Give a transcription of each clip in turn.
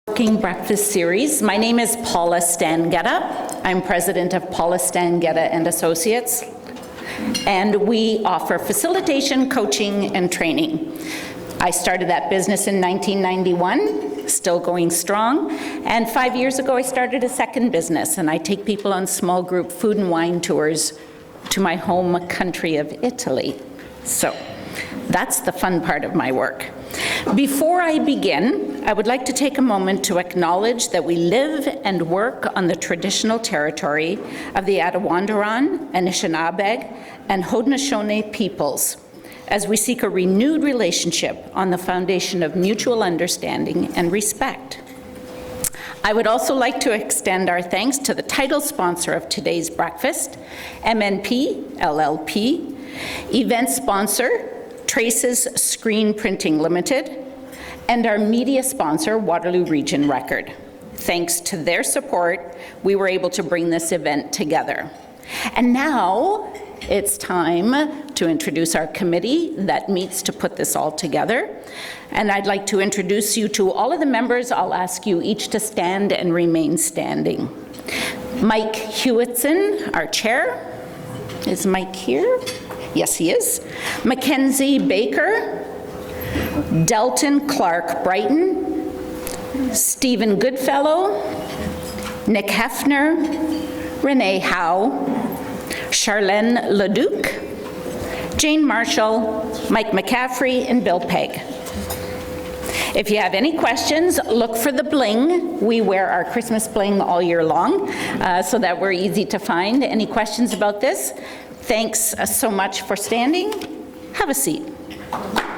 Networking Breakfast Series. My name is Paula Stangetta. I'm president of Paula Stangetta and Associates, and we offer facilitation, coaching, and training. I started that business in 1991, still going strong, and 5 years ago I started a second business, and I take people on small group food and wine tours to my home country of Italy. So that's the fun part of my work. Before I begin, I would like to take a moment to acknowledge that we live and work on the traditional territory of the Attawandaron, Anishinaabe, and Haudenosaunee peoples, as we seek a renewed relationship on the foundation of mutual understanding and respect. I would also like to extend our thanks to the title sponsor of today's breakfast, MNP LLP, event sponsor, Traces Screen Printing Limited, and our media sponsor, Waterloo Region Record. Thanks to their support, we were able to bring this event together. And now it's time to introduce our committee that meets to put this all together. And I'd like to introduce you to all of the members. I'll ask you each to stand and remain standing. Mike Hewitson, our chair. Is Mike here? Yes, he is. Mackenzie Baker, Delton Clark Brighton, Stephen Goodfellow, Nick Hefner, Renee Howe, Charlene Leduc, Jane Marshall, Mike McCaffrey, and Bill Pegg. If you have any questions, look for the bling. We wear our Christmas bling all year long, so that we're easy to find. Any questions about this? Thanks so much for standing. Have a seat.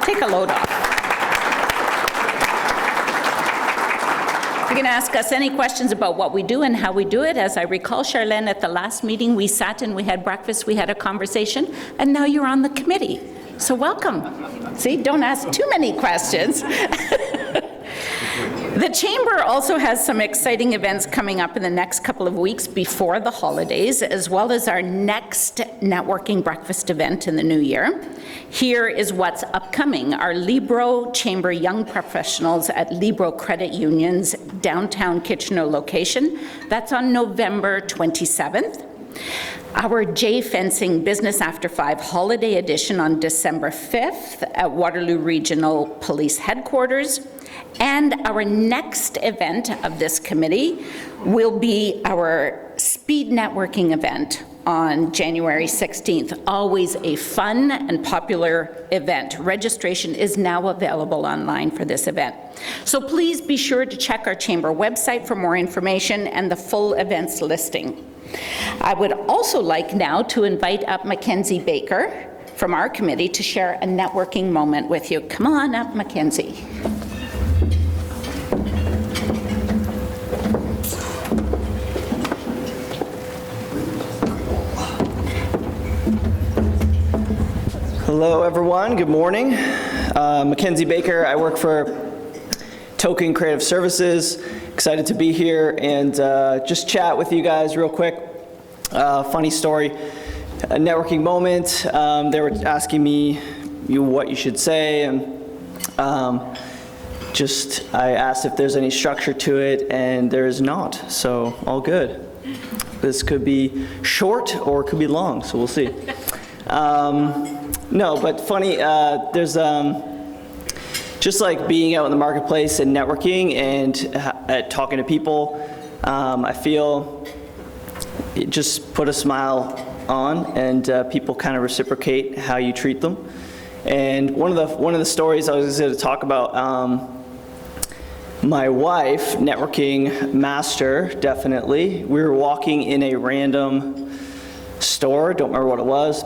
Take a load off. You can ask us any questions about what we do and how we do it. As I recall, Charlene, at the last meeting we sat and we had breakfast, we had a conversation, and now you're on the committee. So welcome. See, don't ask too many questions. The Chamber also has some exciting events coming up in the next couple of weeks before the holidays, as well as our next networking breakfast event in the new year. Here is what's upcoming: our Libro Chamber Young Professionals at Libro Credit Union's downtown Kitchener location. That's on November 27th. Our J Fencing Business After 5 Holiday Edition on December 5th at Waterloo Regional Police Headquarters. And our next event of this committee will be our speed networking event on January 16th. Always a fun and popular event. Registration is now available online for this event. So please be sure to check our Chamber website for more information and the full events listing. I would also like now to invite up Mackenzie Baker from our committee to share a networking moment with you. Come on up, Mackenzie. Hello everyone, good morning. Mackenzie Baker, I work for Token Creative Services. Excited to be here and just chat with you guys real quick. Funny story, a networking moment. They were asking me what you should say, and I asked if there's any structure to it, and there is not, so all good. This could be short or it could be long, so we'll see. No, but funny, there's just like being out in the marketplace and networking and talking to people, I feel it just put a smile on, and people kind of reciprocate how you treat them. And one of the stories I was going to talk about, my wife, networking master, definitely. We were walking in a random store, don't remember what it was,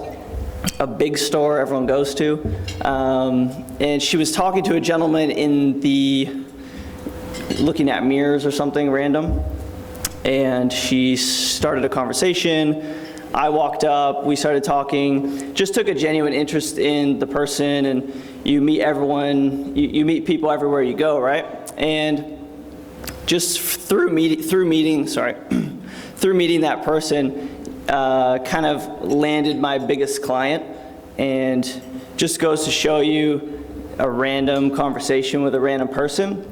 a big store everyone goes to, and she was talking to a gentleman looking at mirrors or something random, and she started a conversation. I walked up, we started talking, just took a genuine interest in the person, and you meet everyone, you meet people everywhere you go, right? And just through meeting that person, kind of landed my biggest client, and just goes to show you a random conversation with a random person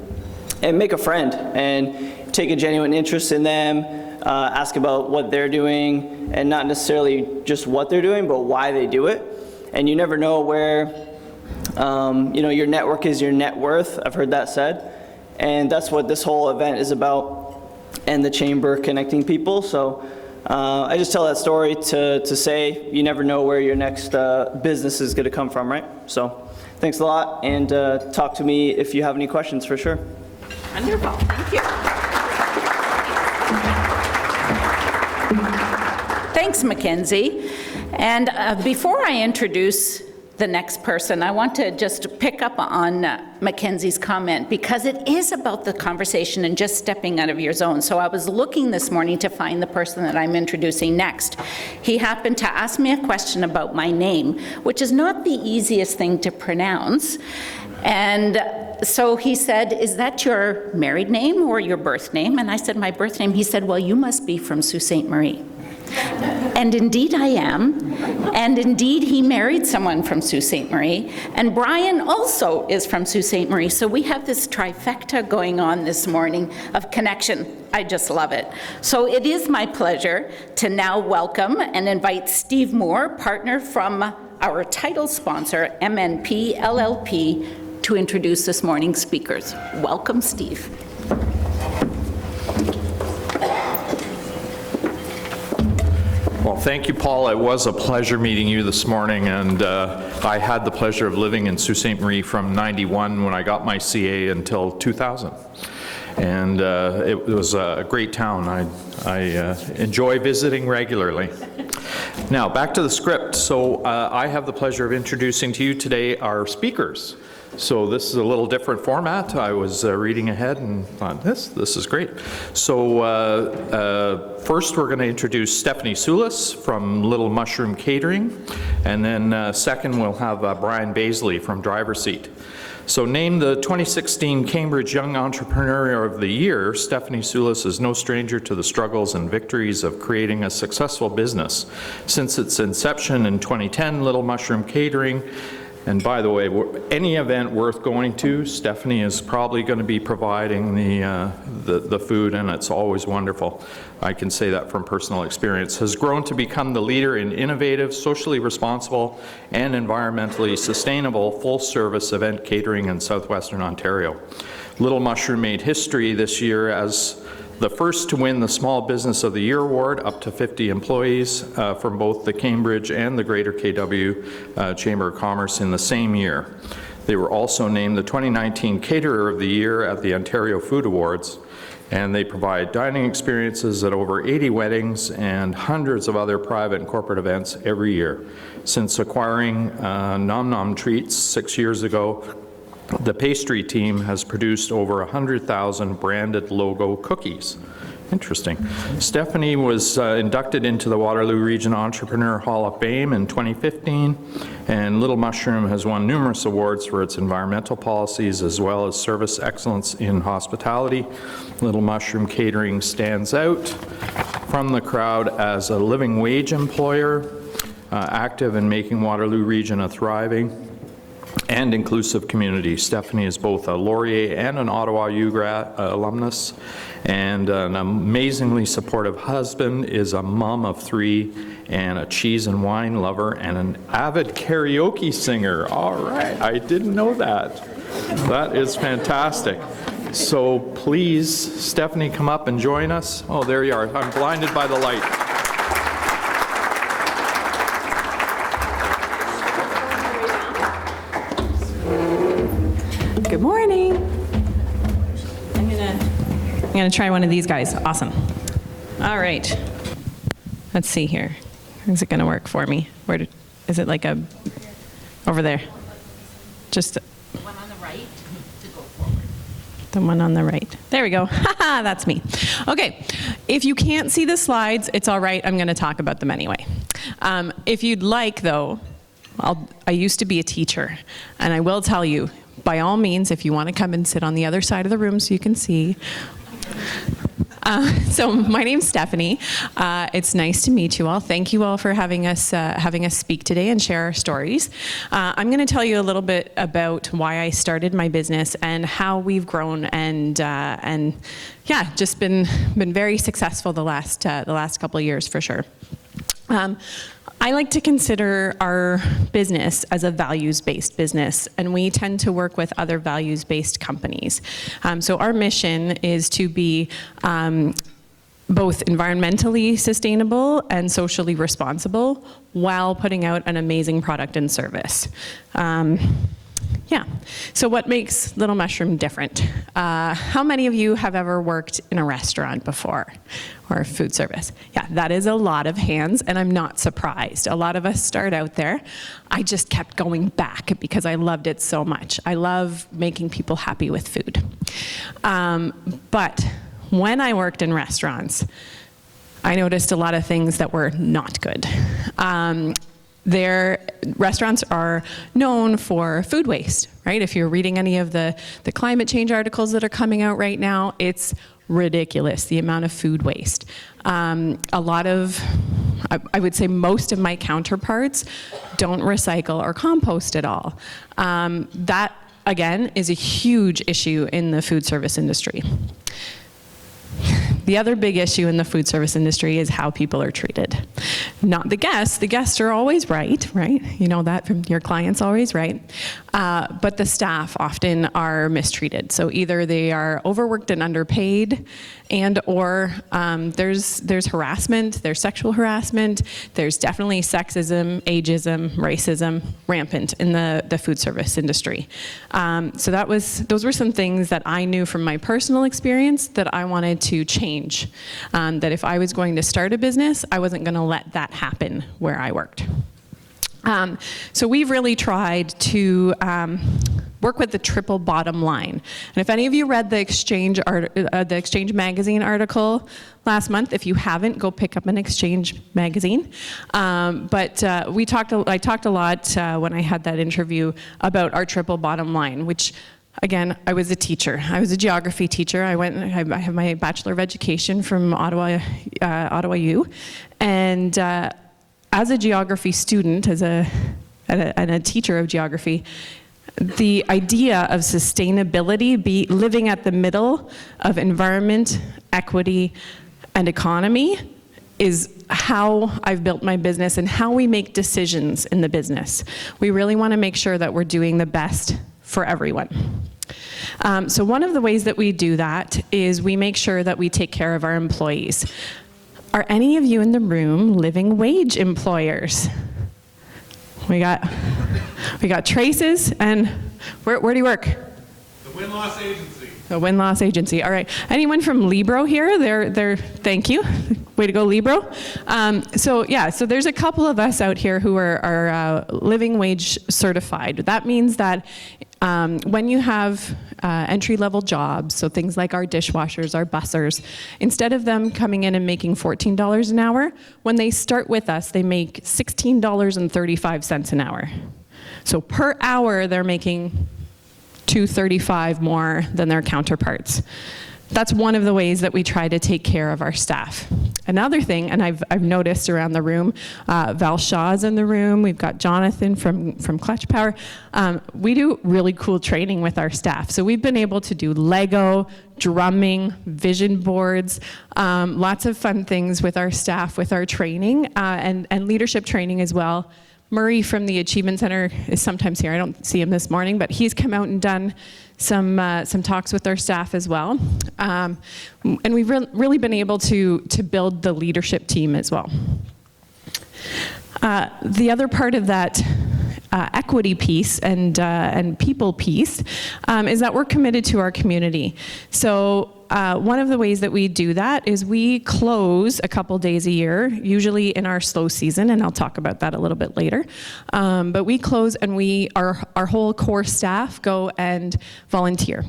and make a friend and take a genuine interest in them, ask about what they're doing, and not necessarily just what they're doing, but why they do it. And you never know where, your network is your net worth. I've heard that said. And that's what this whole event is about, and the chamber connecting people. So I just tell that story to say you never know where your next business is going to come from, right? So thanks a lot, and talk to me if you have any questions, for sure. Wonderful, thank you. Thanks, Mackenzie. And before I introduce the next person, I want to just pick up on Mackenzie's comment, because it is about the conversation and just stepping out of your zone. So I was looking this morning to find the person that I'm introducing next. He happened to ask me a question about my name, which is not the easiest thing to pronounce. And so he said, "Is that your married name or your birth name?" And I said, "My birth name." He said, "Well, you must be from Sault Ste. Marie." And indeed I am, and indeed he married someone from Sault Ste. Marie, and Brian also is from Sault Ste. Marie, so we have this trifecta going on this morning of connection. I just love it. So it is my pleasure to now welcome and invite Steve Moore, partner from our title sponsor, MNP LLP, to introduce this morning's speakers. Welcome, Steve. Well, thank you, Paul. It was a pleasure meeting you this morning, and I had the pleasure of living in Sault Ste. Marie from '91 when I got my CA until 2000. And it was a great town. I enjoy visiting regularly. Now, back to the script. So I have the pleasure of introducing to you today our speakers. So this is a little different format. I was reading ahead and thought, this is great. So first we're going to introduce Stephanie Soulis from Little Mushroom Catering, and then second we'll have Brian Bazely from Driverseat. So named the 2016 Cambridge Young Entrepreneur of the Year, Stephanie Soulis is no stranger to the struggles and victories of creating a successful business. Since its inception in 2010, Little Mushroom Catering, and by the way, any event worth going to, Stephanie is probably going to be providing the food, and it's always wonderful. I can say that from personal experience. Has grown to become the leader in innovative, socially responsible, and environmentally sustainable full-service event catering in southwestern Ontario. Little Mushroom made history this year as the first to win the Small Business of the Year award, up to 50 employees from both the Cambridge and the Greater KW Chamber of Commerce in the same year. They were also named the 2019 Caterer of the Year at the Ontario Food Awards, and they provide dining experiences at over 80 weddings and hundreds of other private and corporate events every year. Since acquiring Nom Nom Treats 6 years ago, the pastry team has produced over 100,000 branded logo cookies. Interesting. Stephanie was inducted into the Waterloo Region Entrepreneur Hall of Fame in 2015, and Little Mushroom has won numerous awards for its environmental policies as well as service excellence in hospitality. Little Mushroom Catering stands out from the crowd as a living wage employer, active in making Waterloo Region a thriving and inclusive community. Stephanie is both a Laurier and an Ottawa U alumnus, and an amazingly supportive husband, is a mom of 3, and a cheese and wine lover, and an avid karaoke singer. All right, I didn't know that. That is fantastic. So please, Stephanie, come up and join us. Oh, there you are. I'm blinded by the light. Good morning. I'm gonna try one of these guys. Awesome. All right. Let's see here. Is it gonna work for me? Is it like over there? Just The one on the right to go forward. the one on the right. There we go. Haha, that's me. Okay. If you can't see the slides, it's all right. I'm gonna talk about them anyway. If you'd like, though, I used to be a teacher, and I will tell you, by all means, if you want to come and sit on the other side of the room so you can see, So my name's Stephanie. It's nice to meet you all. Thank you all for having us speak today and share our stories. I'm going to tell you a little bit about why I started my business and how we've grown and yeah, just been very successful the last couple of years for sure. I like to consider our business as a values-based business, and we tend to work with other values-based companies. So our mission is to be both environmentally sustainable and socially responsible while putting out an amazing product and service. Yeah, so what makes Little Mushroom different? How many of you have ever worked in a restaurant before or food service? Yeah, that is a lot of hands, and I'm not surprised. A lot of us start out there. I just kept going back because I loved it so much. I love making people happy with food. But when I worked in restaurants, I noticed a lot of things that were not good. Their restaurants are known for food waste, right? If you're reading any of the climate change articles that are coming out right now, it's ridiculous, the amount of food waste. A lot of, I would say most of my counterparts don't recycle or compost at all. That, again, is a huge issue in the food service industry. The other big issue in the food service industry is how people are treated. Not the guests. The guests are always right? You know that from your clients, always right. But the staff often are mistreated. So either they are overworked and underpaid, and or there's harassment, there's sexual harassment, there's definitely sexism, ageism, racism rampant in the food service industry. So those were some things that I knew from my personal experience that I wanted to change. That if I was going to start a business, I wasn't going to let that happen where I worked. So we've really tried to work with the triple bottom line. And if any of you read the Exchange magazine article last month, if you haven't, go pick up an Exchange magazine. But I talked a lot when I had that interview about our triple bottom line, which, again, I was a teacher. I was a geography teacher. I have my Bachelor of Education from Ottawa U, and as a geography student, and a teacher of geography, the idea of sustainability, living at the middle of environment, equity, and economy, is how I've built my business and how we make decisions in the business. We really want to make sure that we're doing the best for everyone. So one of the ways that we do that is we make sure that we take care of our employees. Are any of you in the room living wage employers? We got Traces, and where do you work? The Win-Loss Agency. The Win-Loss Agency. All right. Anyone from Libro here? They're thank you. Way to go, Libro. So there's a couple of us out here who are living wage certified. That means that when you have entry-level jobs, so things like our dishwashers, our bussers, instead of them coming in and making $14 an hour, when they start with us, they make $16.35 an hour. So per hour, they're making $2.35 more than their counterparts. That's one of the ways that we try to take care of our staff. Another thing, and I've noticed around the room, Val Shaw's in the room, we've got Jonathan from Clutch Power. We do really cool training with our staff. So we've been able to do Lego, drumming, vision boards, lots of fun things with our staff, with our training, and leadership training as well. Murray from the Achievement Center is sometimes here. I don't see him this morning, but he's come out and done some talks with our staff as well. And we've really been able to build the leadership team as well. The other part of that equity piece and people piece is that we're committed to our community. So one of the ways that we do that is we close a couple days a year, usually in our slow season, and I'll talk about that a little bit later. But we close and our whole core staff go and volunteer.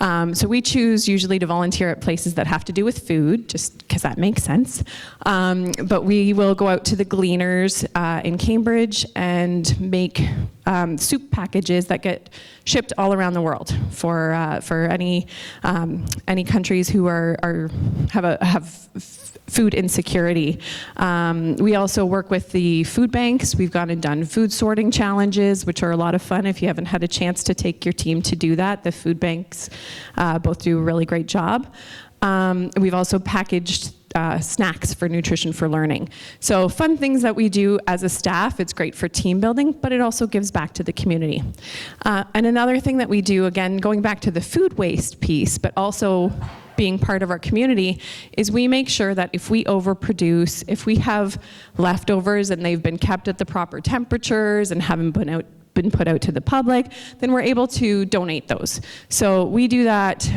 So we choose usually to volunteer at places that have to do with food, just because that makes sense. But we will go out to the Gleaners in Cambridge and make soup packages that get shipped all around the world for any countries who have food insecurity. We also work with the food banks. We've gone and done food sorting challenges, which are a lot of fun. If you haven't had a chance to take your team to do that, the food banks both do a really great job. We've also packaged snacks for Nutrition for Learning. So fun things that we do as a staff. It's great for team building, but it also gives back to the community. And another thing that we do, again, going back to the food waste piece, but also being part of our community, is we make sure that if we overproduce, if we have leftovers and they've been kept at the proper temperatures and haven't been put out to the public, then we're able to donate those. So we do that.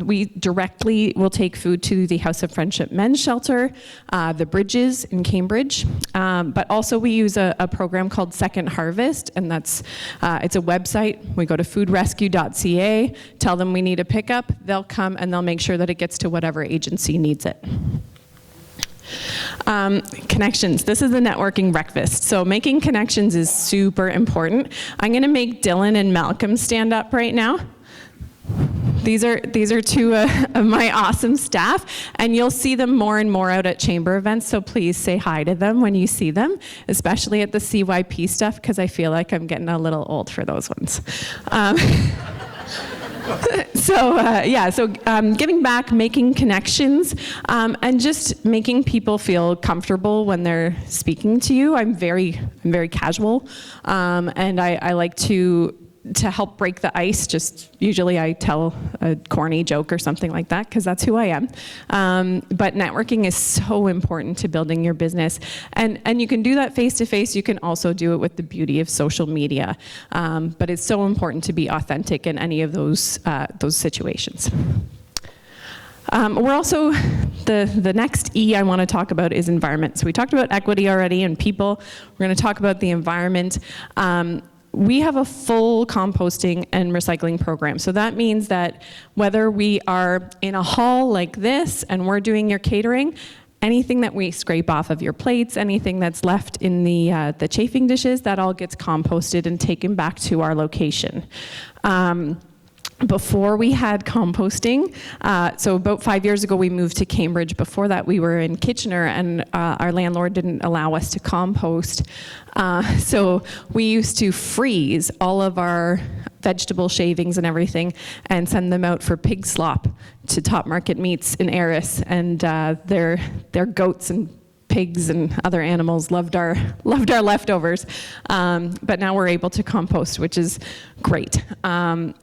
We directly will take food to the House of Friendship Men's Shelter, the Bridges in Cambridge, but also we use a program called Second Harvest, and it's a website. We go to foodrescue.ca, tell them we need a pickup, they'll come and they'll make sure that it gets to whatever agency needs it. Connections. This is a networking breakfast. So making connections is super important. I'm going to make Dylan and Malcolm stand up right now. These are two of my awesome staff, and you'll see them more and more out at chamber events, so please say hi to them when you see them, especially at the CYP stuff, because I feel like I'm getting a little old for those ones. So giving back, making connections, and just making people feel comfortable when they're speaking to you. I'm very casual, and I like to help break the ice. Just usually I tell a corny joke or something like that, because that's who I am. But networking is so important to building your business, and you can do that face to face. You can also do it with the beauty of social media, but it's so important to be authentic in any of those situations. We're also, the next E I want to talk about is environment. So we talked about equity already and people. We're going to talk about the environment. We have a full composting and recycling program. So that means that whether we are in a hall like this and we're doing your catering, anything that we scrape off of your plates, anything that's left in the chafing dishes, that all gets composted and taken back to our location. Before we had composting, so about 5 years ago we moved to Cambridge. Before that we were in Kitchener, and our landlord didn't allow us to compost. So we used to freeze all of our vegetable shavings and everything and send them out for pig slop to Top Market Meats in Eris, and their goats and pigs and other animals loved our leftovers, but now we're able to compost, which is great. And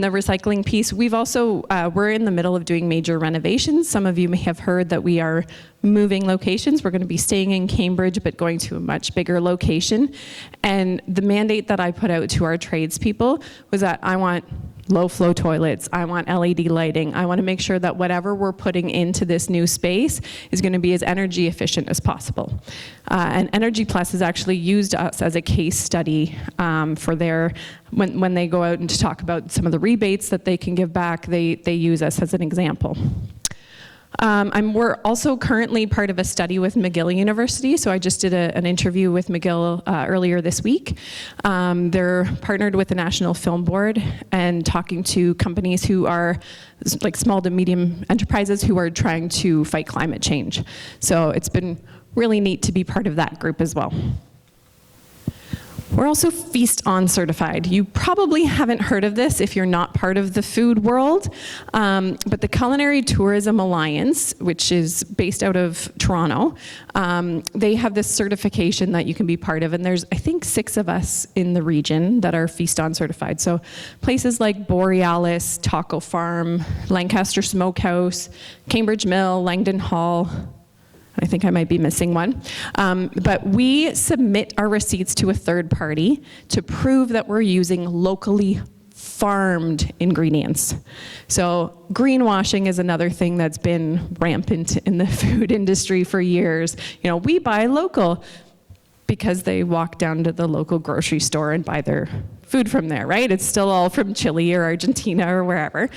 the recycling piece, we've also, we're in the middle of doing major renovations. Some of you may have heard that we are moving locations. We're going to be staying in Cambridge, but going to a much bigger location. And the mandate that I put out to our tradespeople was that I want low flow toilets, I want LED lighting, I want to make sure that whatever we're putting into this new space is going to be as energy efficient as possible. And Energy Plus has actually used us as a case study for their, when they go out and to talk about some of the rebates that they can give back, they use us as an example. We're also currently part of a study with McGill University, so I just did an interview with McGill earlier this week. They're partnered with the National Film Board and talking to companies who are like small to medium enterprises who are trying to fight climate change. So it's been really neat to be part of that group as well. We're also Feast On certified. You probably haven't heard of this if you're not part of the food world, but the Culinary Tourism Alliance, which is based out of Toronto, they have this certification that you can be part of, and there's, I think, 6 of us in the region that are Feast On certified. So places like Borealis, Taco Farm, Lancaster Smokehouse, Cambridge Mill, Langdon Hall, I think I might be missing one. But we submit our receipts to a third party to prove that we're using locally farmed ingredients. So greenwashing is another thing that's been rampant in the food industry for years. You know, we buy local because they walk down to the local grocery store and buy their food from there, right? It's still all from Chile or Argentina or wherever.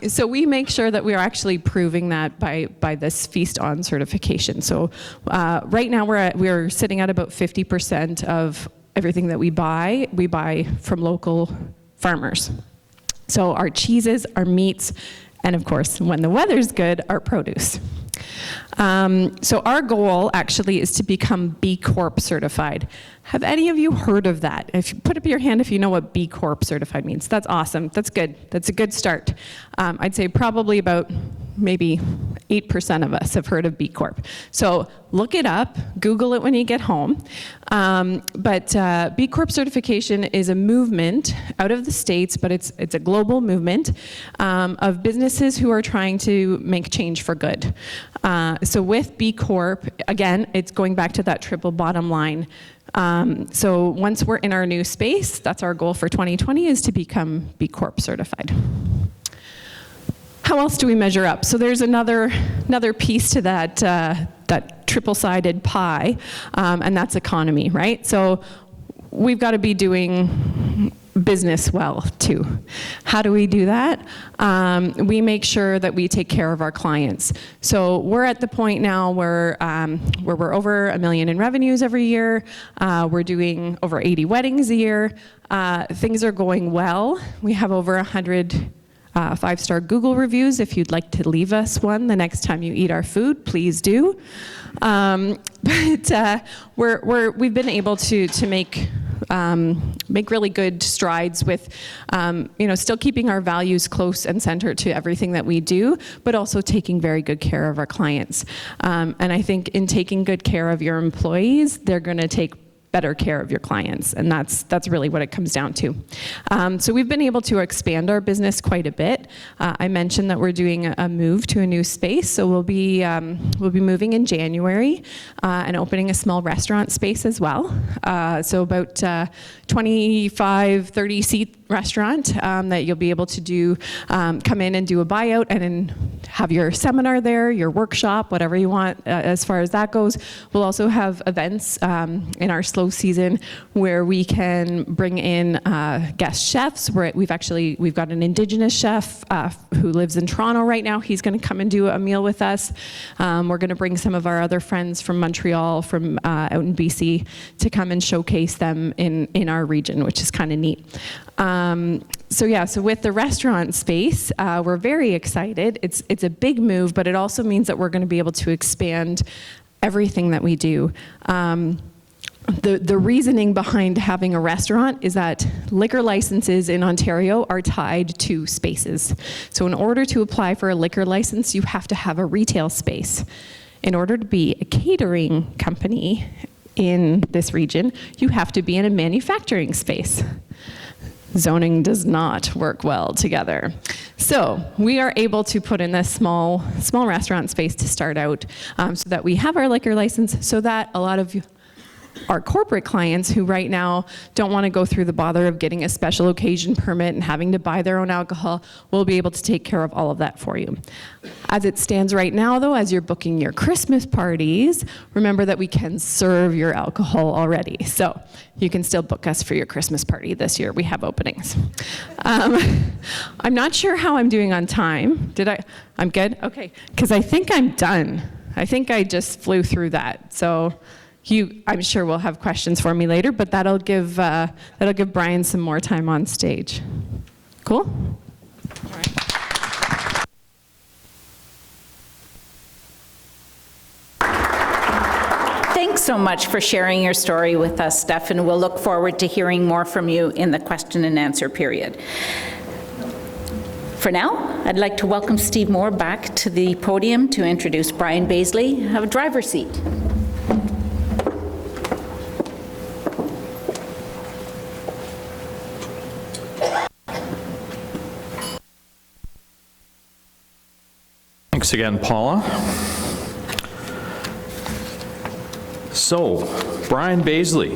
So we make sure that we're actually proving that by this Feast On certification. So right now we're sitting at about 50% of everything that we buy from local farmers. So our cheeses, our meats, And of course, when the weather's good, our produce. So our goal actually is to become B Corp certified. Have any of you heard of that? If you put up your hand if you know what B Corp certified means. That's awesome. That's good. That's a good start. I'd say probably about maybe 8% of us have heard of B Corp. So look it up, Google it when you get home. But B Corp certification is a movement out of the States, but it's a global movement of businesses who are trying to make change for good. So with B Corp, again, it's going back to that triple bottom line. So once we're in our new space, that's our goal for 2020, is to become B Corp certified. How else do we measure up? So there's another piece to that, that triple-sided pie, and that's economy, right? So we've got to be doing business well, too. How do we do that? We make sure that we take care of our clients. So we're at the point now where we're over $1 million in revenues every year. We're doing over 80 weddings a year. Things are going well. We have over 100 5-star Google reviews. If you'd like to leave us one the next time you eat our food, please do. But we've been able to make really good strides with, still keeping our values close and centered to everything that we do, but also taking very good care of our clients. And I think in taking good care of your employees, they're going to take better care of your clients, and that's really what it comes down to. So we've been able to expand our business quite a bit. I mentioned that we're doing a move to a new space, so we'll be moving in January and opening a small restaurant space as well. So about 25, 30 seat restaurant that you'll be able to do, come in and do a buyout and then have your seminar there, your workshop, whatever you want as far as that goes. We'll also have events in our slow season where we can bring in guest chefs. We've got an Indigenous chef who lives in Toronto right now. He's going to come and do a meal with us. We're going to bring some of our other friends from Montreal, from out in BC, to come and showcase them in our region, which is kind of neat. So with the restaurant space, we're very excited. It's a big move, but it also means that we're going to be able to expand everything that we do. The reasoning behind having a restaurant is that liquor licenses in Ontario are tied to spaces. So in order to apply for a liquor license, you have to have a retail space. In order to be a catering company in this region, you have to be in a manufacturing space. Zoning does not work well together. So we are able to put in this small restaurant space to start out, so that we have our liquor license, so that a lot of our corporate clients who right now don't want to go through the bother of getting a special occasion permit and having to buy their own alcohol, will be able to take care of all of that for you. As it stands right now, though, as you're booking your Christmas parties, remember that we can serve your alcohol already. So you can still book us for your Christmas party this year. We have openings. I'm not sure how I'm doing on time. I'm good? Okay, because I think I'm done. I think I just flew through that. So I'm sure will have questions for me later, but that'll give Brian some more time on stage. Cool? All right. Thanks so much for sharing your story with us, Steph, and we'll look forward to hearing more from you in the question and answer period. For now, I'd like to welcome Steve Moore back to the podium to introduce Brian Bazely of Driverseat. Thanks again, Paula. So, Brian Bazely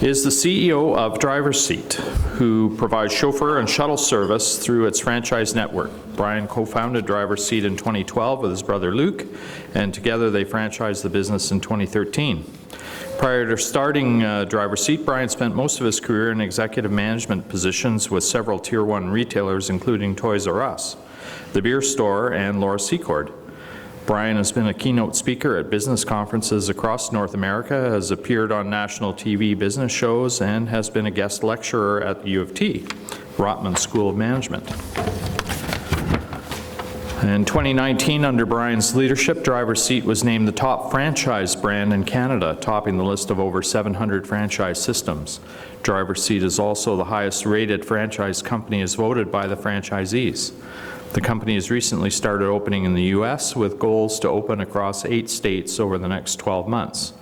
is the CEO of Driverseat, who provides chauffeur and shuttle service through its franchise network. Brian co-founded Driverseat in 2012 with his brother Luke, and together they franchised the business in 2013. Prior to starting Driverseat, Brian spent most of his career in executive management positions with several Tier 1 retailers, including Toys R Us, The Beer Store, and Laura Secord. Brian has been a keynote speaker at business conferences across North America, has appeared on national TV business shows, and has been a guest lecturer at the U of T, Rotman School of Management. In 2019, under Brian's leadership, Driverseat was named the top franchise brand in Canada, topping the list of over 700 franchise systems. Driverseat is also the highest rated franchise company as voted by the franchisees. The company has recently started opening in the U.S. with goals to open across 8 states over the next 12 months.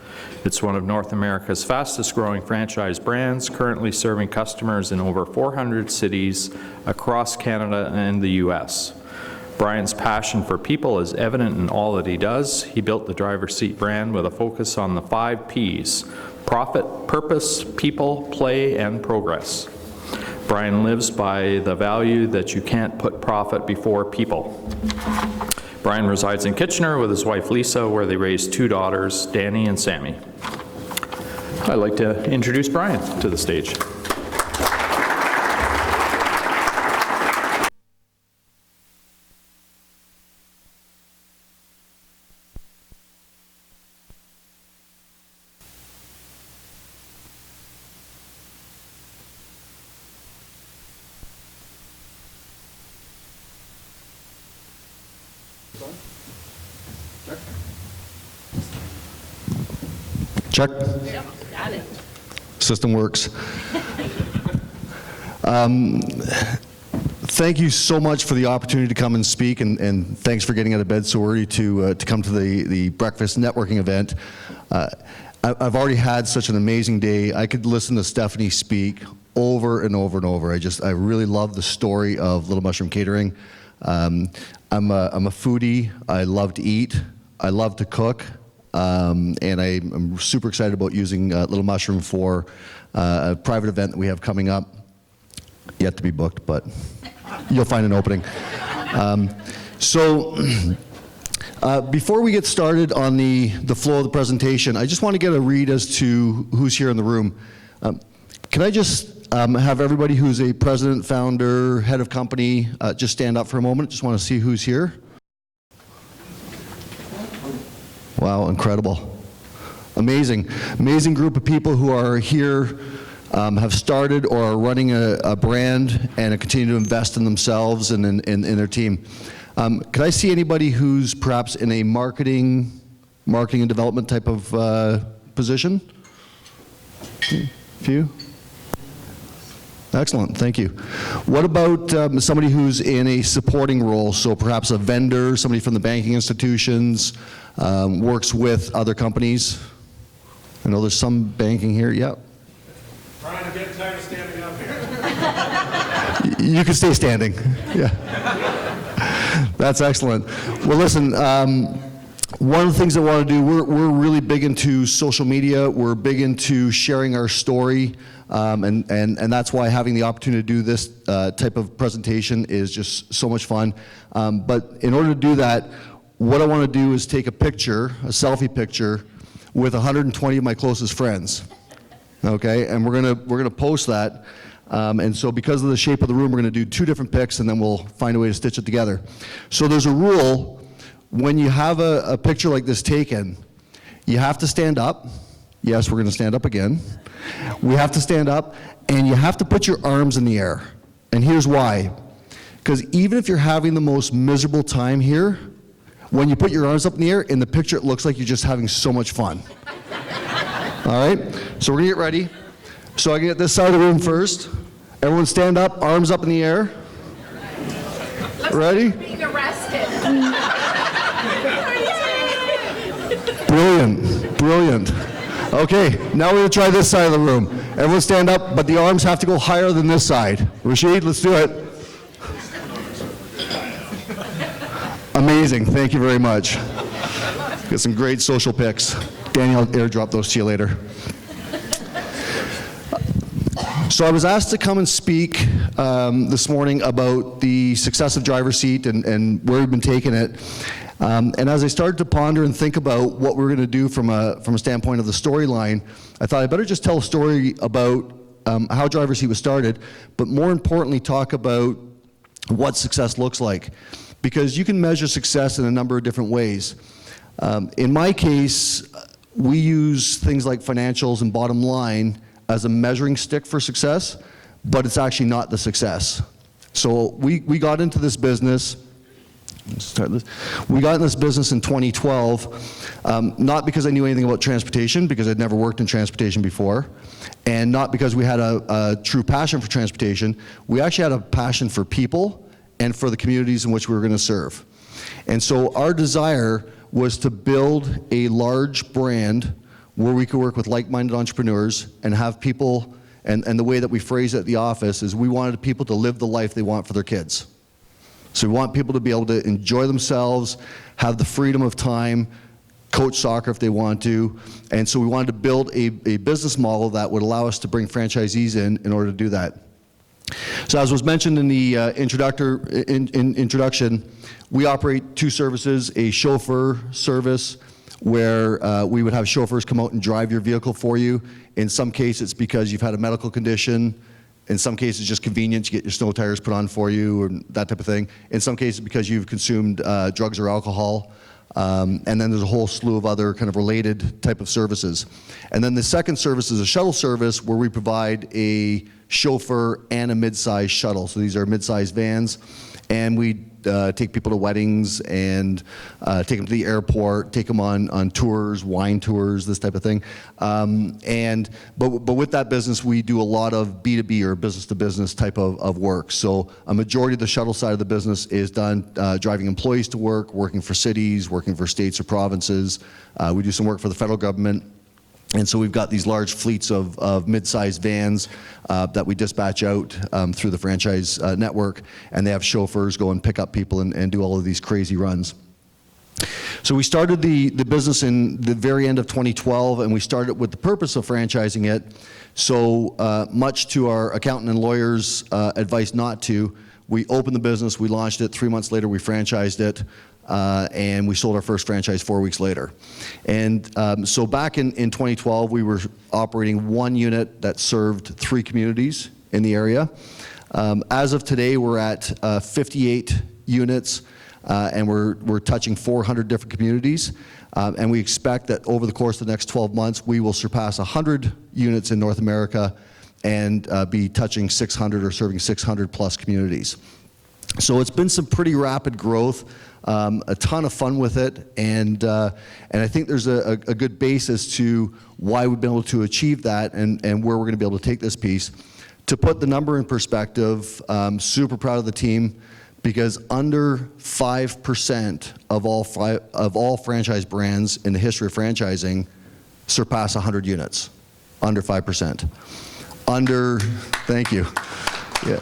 It's one of North America's fastest growing franchise brands, currently serving customers in over 400 cities across Canada and the U.S. Brian's passion for people is evident in all that he does. He built the Driverseat brand with a focus on the 5 Ps: profit, purpose, people, play, and progress. Brian lives by the value that you can't put profit before people. Brian resides in Kitchener with his wife Lisa, where they raise 2 daughters, Danny and Sammy. I'd like to introduce Brian to the stage. Check. Got it. System works. Thank you so much for the opportunity to come and speak, and thanks for getting out of bed so early to come to the breakfast networking event. I've already had such an amazing day. I could listen to Stephanie speak over and over and over. I really love the story of Little Mushroom Catering. I'm a foodie. I love to eat. I love to cook. And I'm super excited about using Little Mushroom for a private event that we have coming up. Yet to be booked, but you'll find an opening. Before we get started on the flow of the presentation, I just want to get a read as to who's here in the room. Can I just have everybody who's a president, founder, head of company, just stand up for a moment? Just want to see who's here. Wow, incredible. Amazing. Amazing group of people who are here, have started or are running a brand and continue to invest in themselves and in their team. Could I see anybody who's perhaps in a marketing and development type of position? A few? Excellent, thank you. What about somebody who's in a supporting role, so perhaps a vendor, somebody from the banking institutions, works with other companies? I know there's some banking here, yeah. Brian, I'm getting tired of standing up here. You can stay standing, yeah. That's excellent. Well, listen, one of the things I want to do, we're really big into social media. We're big into sharing our story, and that's why having the opportunity to do this type of presentation is just so much fun. But in order to do that, what I want to do is take a picture, a selfie picture, with 120 of my closest friends. Okay, and we're gonna post that. And so because of the shape of the room, we're gonna do 2 different pics, and then we'll find a way to stitch it together. So there's a rule: when you have a picture like this taken, you have to stand up. Yes, we're gonna stand up again. We have to stand up, and you have to put your arms in the air. And here's why. Because even if you're having the most miserable time here, when you put your arms up in the air, in the picture it looks like you're just having so much fun. All right, so we're gonna get ready. So I can get this side of the room first. Everyone stand up, arms up in the air. Ready? Being arrested. Brilliant, brilliant. Okay, now we're gonna try this side of the room. Everyone stand up, but the arms have to go higher than this side. Rashid, let's do it. Amazing, thank you very much. Got some great social pics. Danny, I'll airdrop those to you later. So I was asked to come and speak this morning about the success of Driverseat and where we've been taking it. And as I started to ponder and think about what we're going to do from a standpoint of the storyline, I thought I better just tell a story about how Driverseat was started, but more importantly talk about what success looks like. Because you can measure success in a number of different ways. In my case, we use things like financials and bottom line as a measuring stick for success, but it's actually not the success. So we got into this business start this. We got in this business in 2012, not because I knew anything about transportation, because I'd never worked in transportation before, and not because we had a true passion for transportation. We actually had a passion for people and for the communities in which we were going to serve. And so our desire was to build a large brand where we could work with like-minded entrepreneurs and have people, and the way that we phrase it at the office is we wanted people to live the life they want for their kids. So we want people to be able to enjoy themselves, have the freedom of time, coach soccer if they want to, and so we wanted to build a business model that would allow us to bring franchisees in order to do that. So as was mentioned in the introduction, we operate two services, a chauffeur service where we would have chauffeurs come out and drive your vehicle for you. In some cases, it's because you've had a medical condition. In some cases, just convenience, you get your snow tires put on for you or that type of thing. In some cases, because you've consumed drugs or alcohol. And then there's a whole slew of other kind of related type of services. And then the second service is a shuttle service where we provide a chauffeur and a mid-size shuttle. So these are mid-size vans, and we take people to weddings and take them to the airport, take them on tours, wine tours, this type of thing. But with that business, we do a lot of B2B or business-to-business type of work. So a majority of the shuttle side of the business is done driving employees to work, working for cities, working for states or provinces. We do some work for the federal government. And so we've got these large fleets of mid-sized vans that we dispatch out through the franchise network, and they have chauffeurs go and pick up people and do all of these crazy runs. So we started the business in the very end of 2012, and we started with the purpose of franchising it. So much to our accountant and lawyers' advice not to, we opened the business, we launched it, 3 months later we franchised it, and we sold our first franchise 4 weeks later. And so back in 2012, we were operating one unit that served 3 communities in the area. As of today, we're at 58 units, and we're touching 400 different communities. And we expect that over the course of the next 12 months, we will surpass 100 units in North America and be touching 600 or serving 600 plus communities. So it's been some pretty rapid growth, a ton of fun with it, and I think there's a good basis to why we've been able to achieve that and where we're going to be able to take this piece. To put the number in perspective, I'm super proud of the team because under 5% of all franchise brands in the history of franchising surpass 100 units. Under 5%. Thank you. Yeah.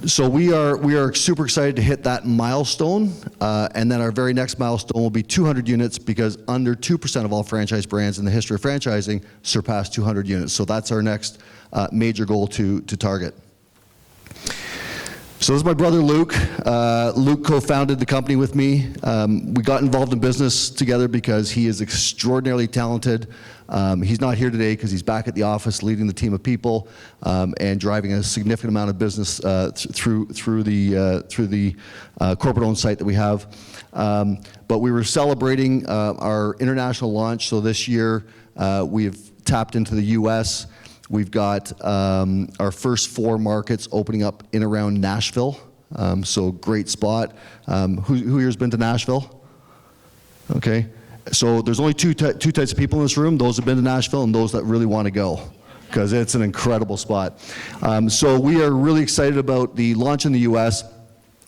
So we are super excited to hit that milestone, and then our very next milestone will be 200 units because under 2% of all franchise brands in the history of franchising surpass 200 units. So that's our next major goal to target. So this is my brother Luke. Luke co-founded the company with me. We got involved in business together because he is extraordinarily talented. He's not here today because he's back at the office leading the team of people and driving a significant amount of business through the corporate-owned site that we have. But we were celebrating our international launch. So this year we have tapped into the U.S. We've got our first 4 markets opening up in around Nashville. So great spot. Who here's been to Nashville? Okay. So there's only two types of people in this room, those who've been to Nashville and those that really want to go, because it's an incredible spot. So we are really excited about the launch in the U.S.,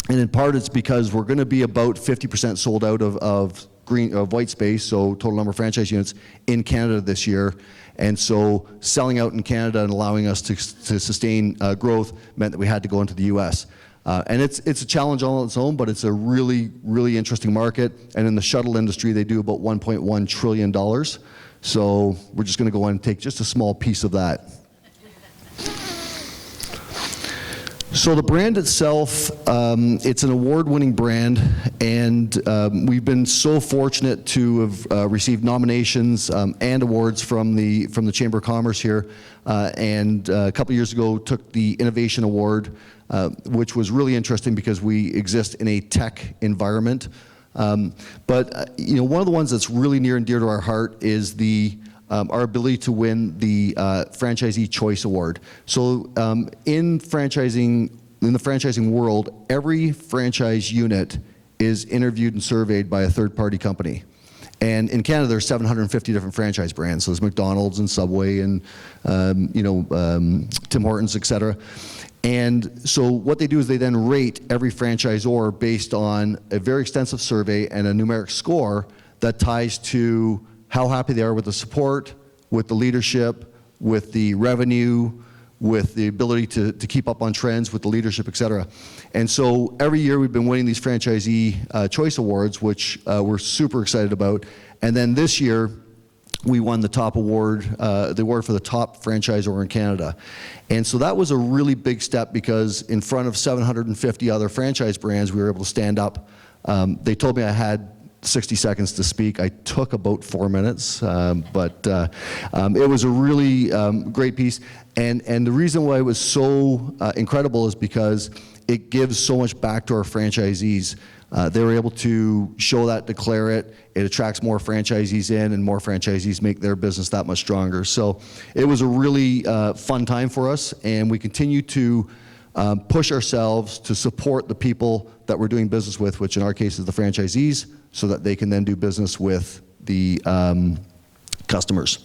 and in part it's because we're going to be about 50% sold out of white space, so total number of franchise units in Canada this year. And so selling out in Canada and allowing us to sustain growth meant that we had to go into the U.S. And it's a challenge all on its own, but it's a really, really interesting market. And in the shuttle industry, they do about $1.1 trillion. So we're just going to go in and take just a small piece of that. So the brand itself, it's an award-winning brand, and we've been so fortunate to have received nominations and awards from the Chamber of Commerce here, and a couple years ago took the Innovation Award, which was really interesting because we exist in a tech environment. But one of the ones that's really near and dear to our heart is our ability to win the Franchisee Choice Award. So in franchising in the franchising world, every franchise unit is interviewed and surveyed by a third-party company. And in Canada, there's 750 different franchise brands. So there's McDonald's and Subway and Tim Hortons, et cetera. And so what they do is they then rate every franchisor based on a very extensive survey and a numeric score that ties to how happy they are with the support, with the leadership, with the revenue, with the ability to keep up on trends with the leadership, et cetera. And so every year we've been winning these franchisee choice awards, which we're super excited about. And then this year, we won the top award, the award for the top franchisor in Canada. And so that was a really big step because in front of 750 other franchise brands, we were able to stand up. They told me I had 60 seconds to speak. I took about 4 minutes, but it was a really great piece. And the reason why it was so incredible is because it gives so much back to our franchisees. They were able to show that, declare it. It attracts more franchisees in, and more franchisees make their business that much stronger. So it was a really fun time for us, and we continue to push ourselves to support the people that we're doing business with, which in our case is the franchisees, so that they can then do business with the customers.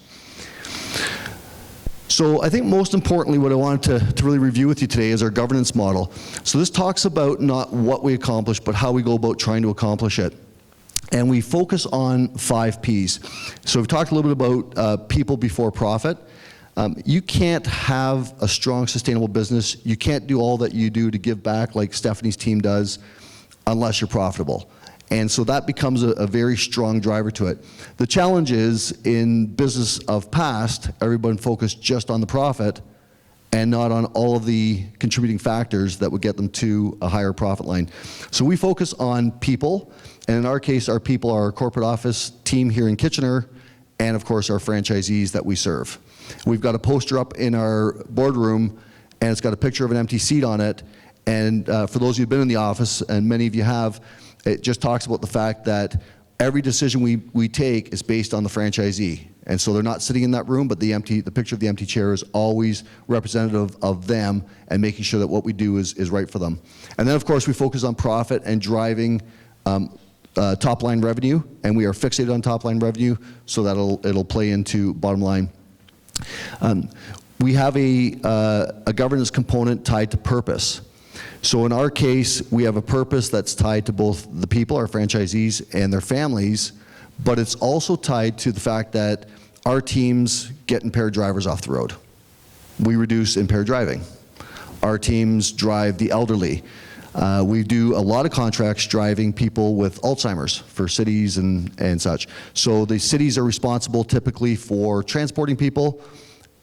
So I think most importantly, what I wanted to really review with you today is our governance model. So this talks about not what we accomplish, but how we go about trying to accomplish it. And we focus on 5 Ps. So we've talked a little bit about people before profit. You can't have a strong, sustainable business. You can't do all that you do to give back like Stephanie's team does unless you're profitable. And so that becomes a very strong driver to it. The challenge is, in business of past, everyone focused just on the profit and not on all of the contributing factors that would get them to a higher profit line. So we focus on people, and in our case, our people are our corporate office team here in Kitchener, and of course our franchisees that we serve. We've got a poster up in our boardroom, and it's got a picture of an empty seat on it, and for those who've been in the office, and many of you have, it just talks about the fact that every decision we take is based on the franchisee. And so they're not sitting in that room, but the picture of the empty chair is always representative of them and making sure that what we do is right for them. And then of course we focus on profit and driving top line revenue, and we are fixated on top line revenue so that it'll play into bottom line. We have a governance component tied to purpose. So in our case, we have a purpose that's tied to both the people, our franchisees, and their families, but it's also tied to the fact that our teams get impaired drivers off the road. We reduce impaired driving. Our teams drive the elderly. We do a lot of contracts driving people with Alzheimer's for cities and such. So the cities are responsible typically for transporting people.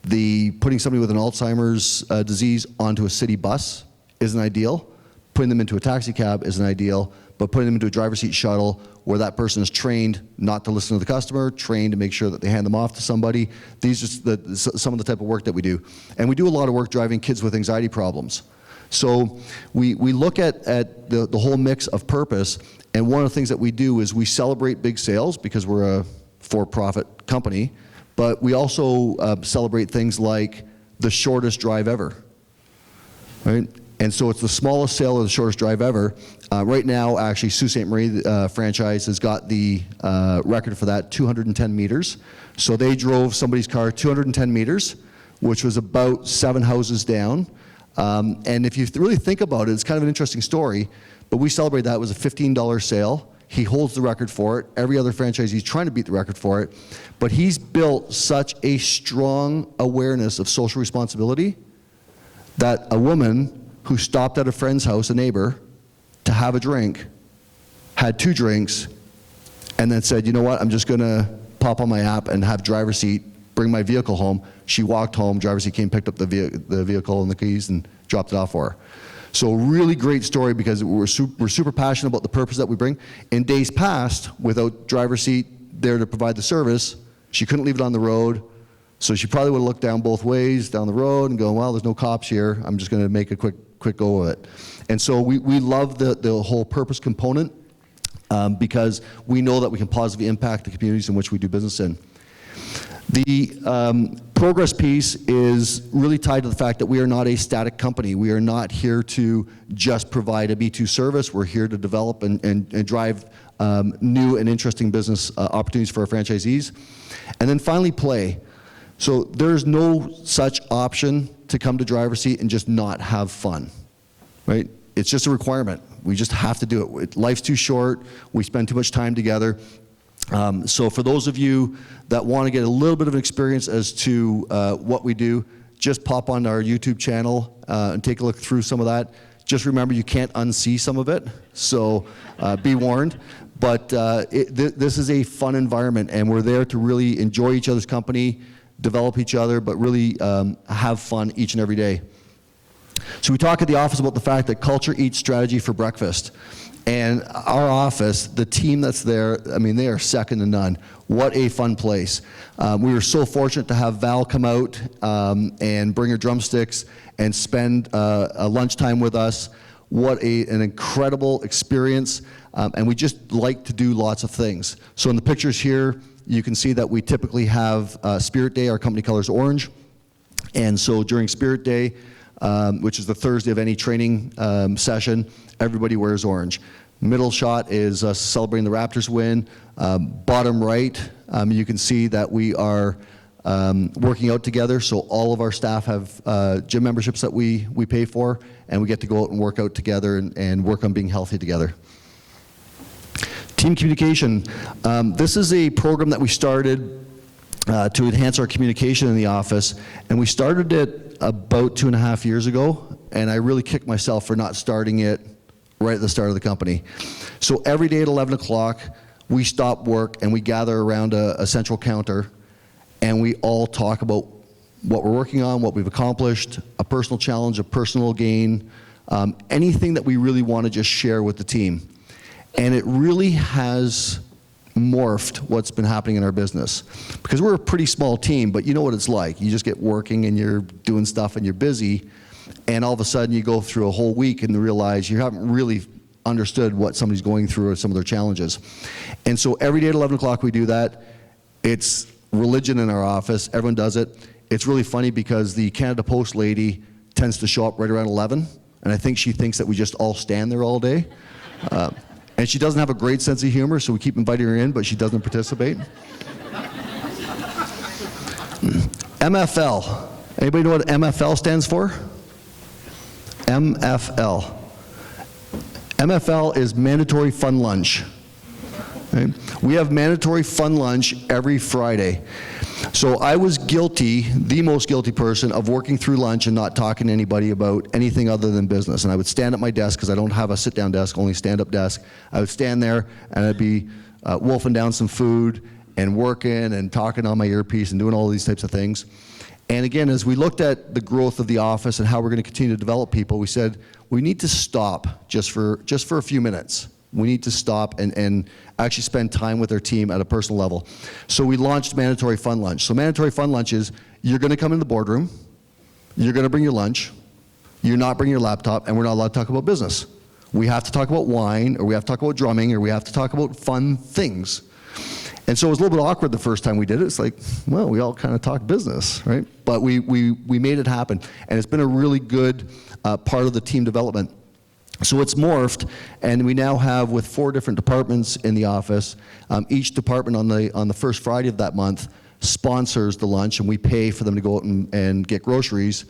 Putting somebody with an Alzheimer's disease onto a city bus isn't ideal. Putting them into a taxi cab isn't ideal, but putting them into a driver's seat shuttle where that person is trained not to listen to the customer, trained to make sure that they hand them off to somebody. These are some of the type of work that we do. And we do a lot of work driving kids with anxiety problems. So we look at the whole mix of purpose, and one of the things that we do is we celebrate big sales because we're a for-profit company, but we also celebrate things like the shortest drive ever, right? And so it's the smallest sale or the shortest drive ever. Right now, actually, Sault Ste. Marie franchise has got the record for that, 210 meters. So they drove somebody's car 210 meters, which was about 7 houses down. And if you really think about it, it's kind of an interesting story, but we celebrate that. It was a $15 sale. He holds the record for it. Every other franchisee is trying to beat the record for it. But he's built such a strong awareness of social responsibility that a woman who stopped at a friend's house, a neighbor, to have a drink, had 2 drinks, and then said, you know what, I'm just gonna pop on my app and have driver's seat, bring my vehicle home. She walked home, driver's seat came, picked up the vehicle and the keys and dropped it off for her. So really great story because we're super passionate about the purpose that we bring. In days past, without driver's seat there to provide the service, she couldn't leave it on the road. So she probably would have looked down both ways, down the road, and going, well, there's no cops here. I'm just going to make a quick go of it. And so we love the whole purpose component because we know that we can positively impact the communities in which we do business in. The progress piece is really tied to the fact that we are not a static company. We are not here to just provide a B2 service. We're here to develop and drive new and interesting business opportunities for our franchisees. And then finally, play. So there's no such option to come to Driver's Seat and just not have fun, right? It's just a requirement. We just have to do it. Life's too short. We spend too much time together. So for those of you that want to get a little bit of an experience as to what we do, just pop on our YouTube channel and take a look through some of that. Just remember, you can't unsee some of it, so be warned. But this is a fun environment, and we're there to really enjoy each other's company, develop each other, but really have fun each and every day. So we talk at the office about the fact that culture eats strategy for breakfast. And our office, the team that's there, I mean, they are second to none. What a fun place. We were so fortunate to have Val come out and bring her drumsticks and spend a lunchtime with us. What an incredible experience. And we just like to do lots of things. So in the pictures here, you can see that we typically have Spirit Day. Our company color is orange. And so during Spirit Day, which is the Thursday of any training session, everybody wears orange. Middle shot is us celebrating the Raptors win. Bottom right, you can see that we are working out together. So all of our staff have gym memberships that we pay for, and we get to go out and work out together and work on being healthy together. Team communication. This is a program that we started to enhance our communication in the office, and we started it about 2.5 years ago, and I really kicked myself for not starting it right at the start of the company. So every day at 11 o'clock, we stop work and we gather around a central counter, and we all talk about what we're working on, what we've accomplished, a personal challenge, a personal gain, anything that we really want to just share with the team. And it really has morphed what's been happening in our business. Because we're a pretty small team, but you know what it's like. You just get working and you're doing stuff and you're busy, and all of a sudden you go through a whole week and realize you haven't really understood what somebody's going through or some of their challenges. And so every day at 11 o'clock we do that. It's religion in our office. Everyone does it. It's really funny because the Canada Post lady tends to show up right around 11, and I think she thinks that we just all stand there all day. And she doesn't have a great sense of humor, so we keep inviting her in, but she doesn't participate. MFL. Anybody know what MFL stands for? MFL. MFL is mandatory fun lunch. Okay? We have mandatory fun lunch every Friday. So I was guilty, the most guilty person, of working through lunch and not talking to anybody about anything other than business. And I would stand at my desk, because I don't have a sit-down desk, only stand-up desk. I would stand there and I'd be wolfing down some food and working and talking on my earpiece and doing all these types of things. And again, as we looked at the growth of the office and how we're going to continue to develop people, we said, we need to stop just for a few minutes. We need to stop and actually spend time with our team at a personal level. So we launched Mandatory Fun Lunch. So Mandatory Fun Lunch is, you're going to come in the boardroom, you're going to bring your lunch, you're not bringing your laptop, and we're not allowed to talk about business. We have to talk about wine, or we have to talk about drumming, or we have to talk about fun things. And so it was a little bit awkward the first time we did it. It's like, well, we all kind of talk business, right? But we made it happen. And it's been a really good part of the team development. So it's morphed, and we now have, with 4 different departments in the office, each department on the first Friday of that month sponsors the lunch, and we pay for them to go out and get groceries,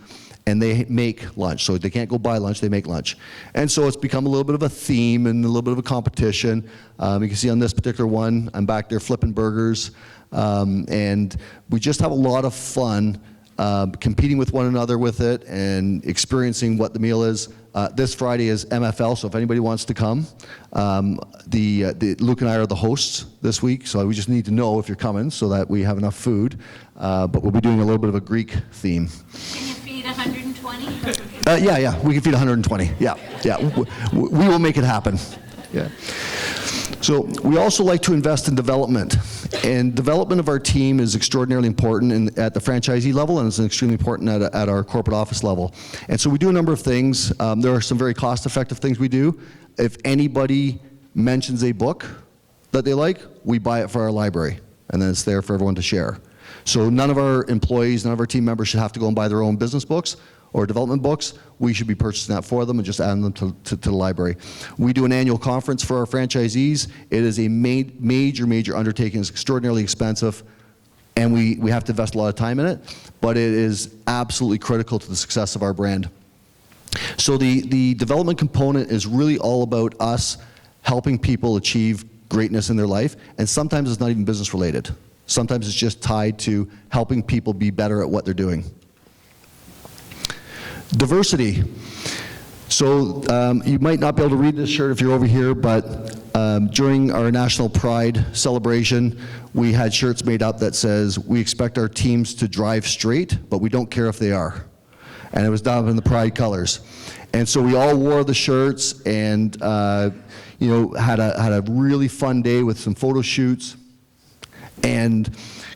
and they make lunch. So they can't go buy lunch, they make lunch. And so it's become a little bit of a theme and a little bit of a competition. You can see on this particular one, I'm back there flipping burgers, and we just have a lot of fun competing with one another with it and experiencing what the meal is. This Friday is MFL, so if anybody wants to come, Luke and I are the hosts this week, so we just need to know if you're coming so that we have enough food. But we'll be doing a little bit of a Greek theme. Can you feed 120? Yeah, we can feed 120. Yeah, we will make it happen. Yeah. So we also like to invest in development, and development of our team is extraordinarily important at the franchisee level, and it's extremely important at our corporate office level. And so we do a number of things. There are some very cost-effective things we do. If anybody mentions a book that they like, we buy it for our library, and then it's there for everyone to share. So none of our employees, none of our team members should have to go and buy their own business books or development books. We should be purchasing that for them and just adding them to the library. We do an annual conference for our franchisees. It is a major undertaking. It's extraordinarily expensive, and we have to invest a lot of time in it, but it is absolutely critical to the success of our brand. So the development component is really all about us helping people achieve greatness in their life, and sometimes it's not even business related. Sometimes it's just tied to helping people be better at what they're doing. Diversity. So you might not be able to read this shirt if you're over here, but during our National Pride celebration, we had shirts made up that says, "We expect our teams to drive straight, but we don't care if they are." And it was done in the Pride colors. And so we all wore the shirts and you know, had a really fun day with some photo shoots and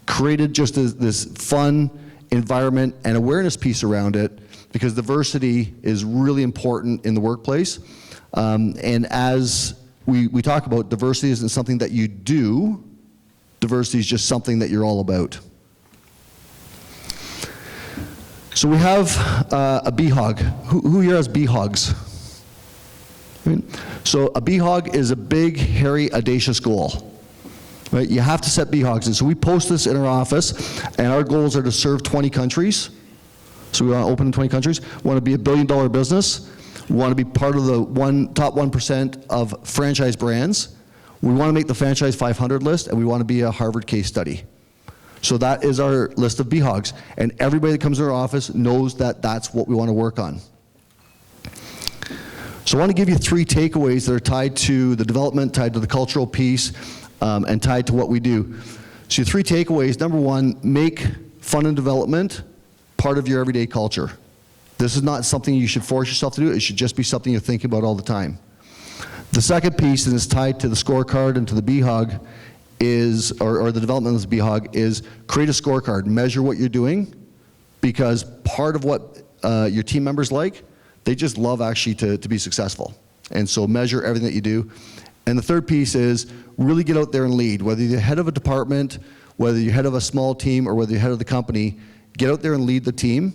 created just this fun environment and awareness piece around it, because diversity is really important in the workplace. And as we talk about, diversity isn't something that you do, diversity is just something that you're all about. So we have a BHOG. Who here has BHOGs? Right? So a BHOG is a big, hairy, audacious goal. Right? You have to set BHOGs. And so we post this in our office, and our goals are to serve 20 countries. So we want to open in 20 countries. We want to be a billion-dollar business. We want to be part of the top 1% of franchise brands. We want to make the Franchise 500 list, and we want to be a Harvard case study. So that is our list of BHOGs. And everybody that comes to our office knows that that's what we want to work on. So I want to give you 3 takeaways that are tied to the development, tied to the cultural piece, and tied to what we do. So your 3 takeaways: number 1, make fun and development part of your everyday culture. This is not something you should force yourself to do. It should just be something you're thinking about all the time. The second piece, and is tied to the scorecard and to the BHOG, is, or the development of the BHOG, is create a scorecard. Measure what you're doing, because part of what your team members like, they just love actually to be successful. And so measure everything that you do. And the third piece is really get out there and lead. Whether you're head of a department, whether you're head of a small team, or whether you're head of the company, get out there and lead the team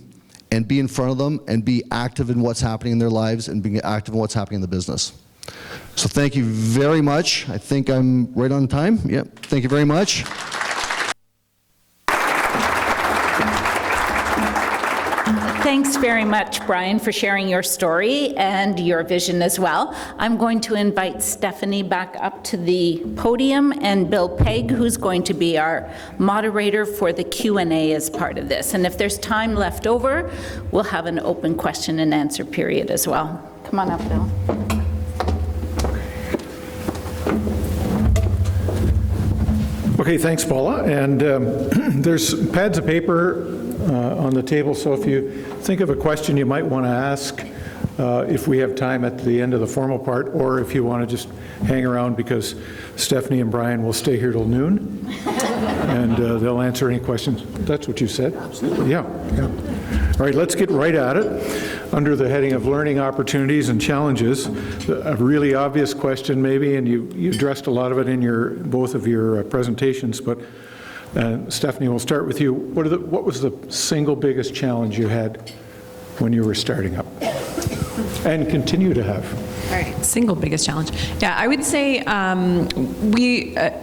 and be in front of them and be active in what's happening in their lives and being active in what's happening in the business. So thank you very much. I think I'm right on time. Yep. Thank you very much. Thanks very much, Brian, for sharing your story and your vision as well. I'm going to invite Stephanie back up to the podium, and Bill Pegg, who's going to be our moderator for the Q&A as part of this. And if there's time left over, we'll have an open question and answer period as well. Come on up, Bill. Okay, thanks, Paula. And there's pads of paper on the table, so if you think of a question you might want to ask, if we have time at the end of the formal part, or if you want to just hang around, because Stephanie and Brian will stay here till noon, and they'll answer any questions. That's what you said? Absolutely. Yeah. All right, let's get right at it. Under the heading of learning opportunities and challenges, a really obvious question maybe, and you addressed a lot of it in both of your presentations, but Stephanie, we'll start with you. What was the single biggest challenge you had when you were starting up and continue to have? All right, single biggest challenge. Yeah, I would say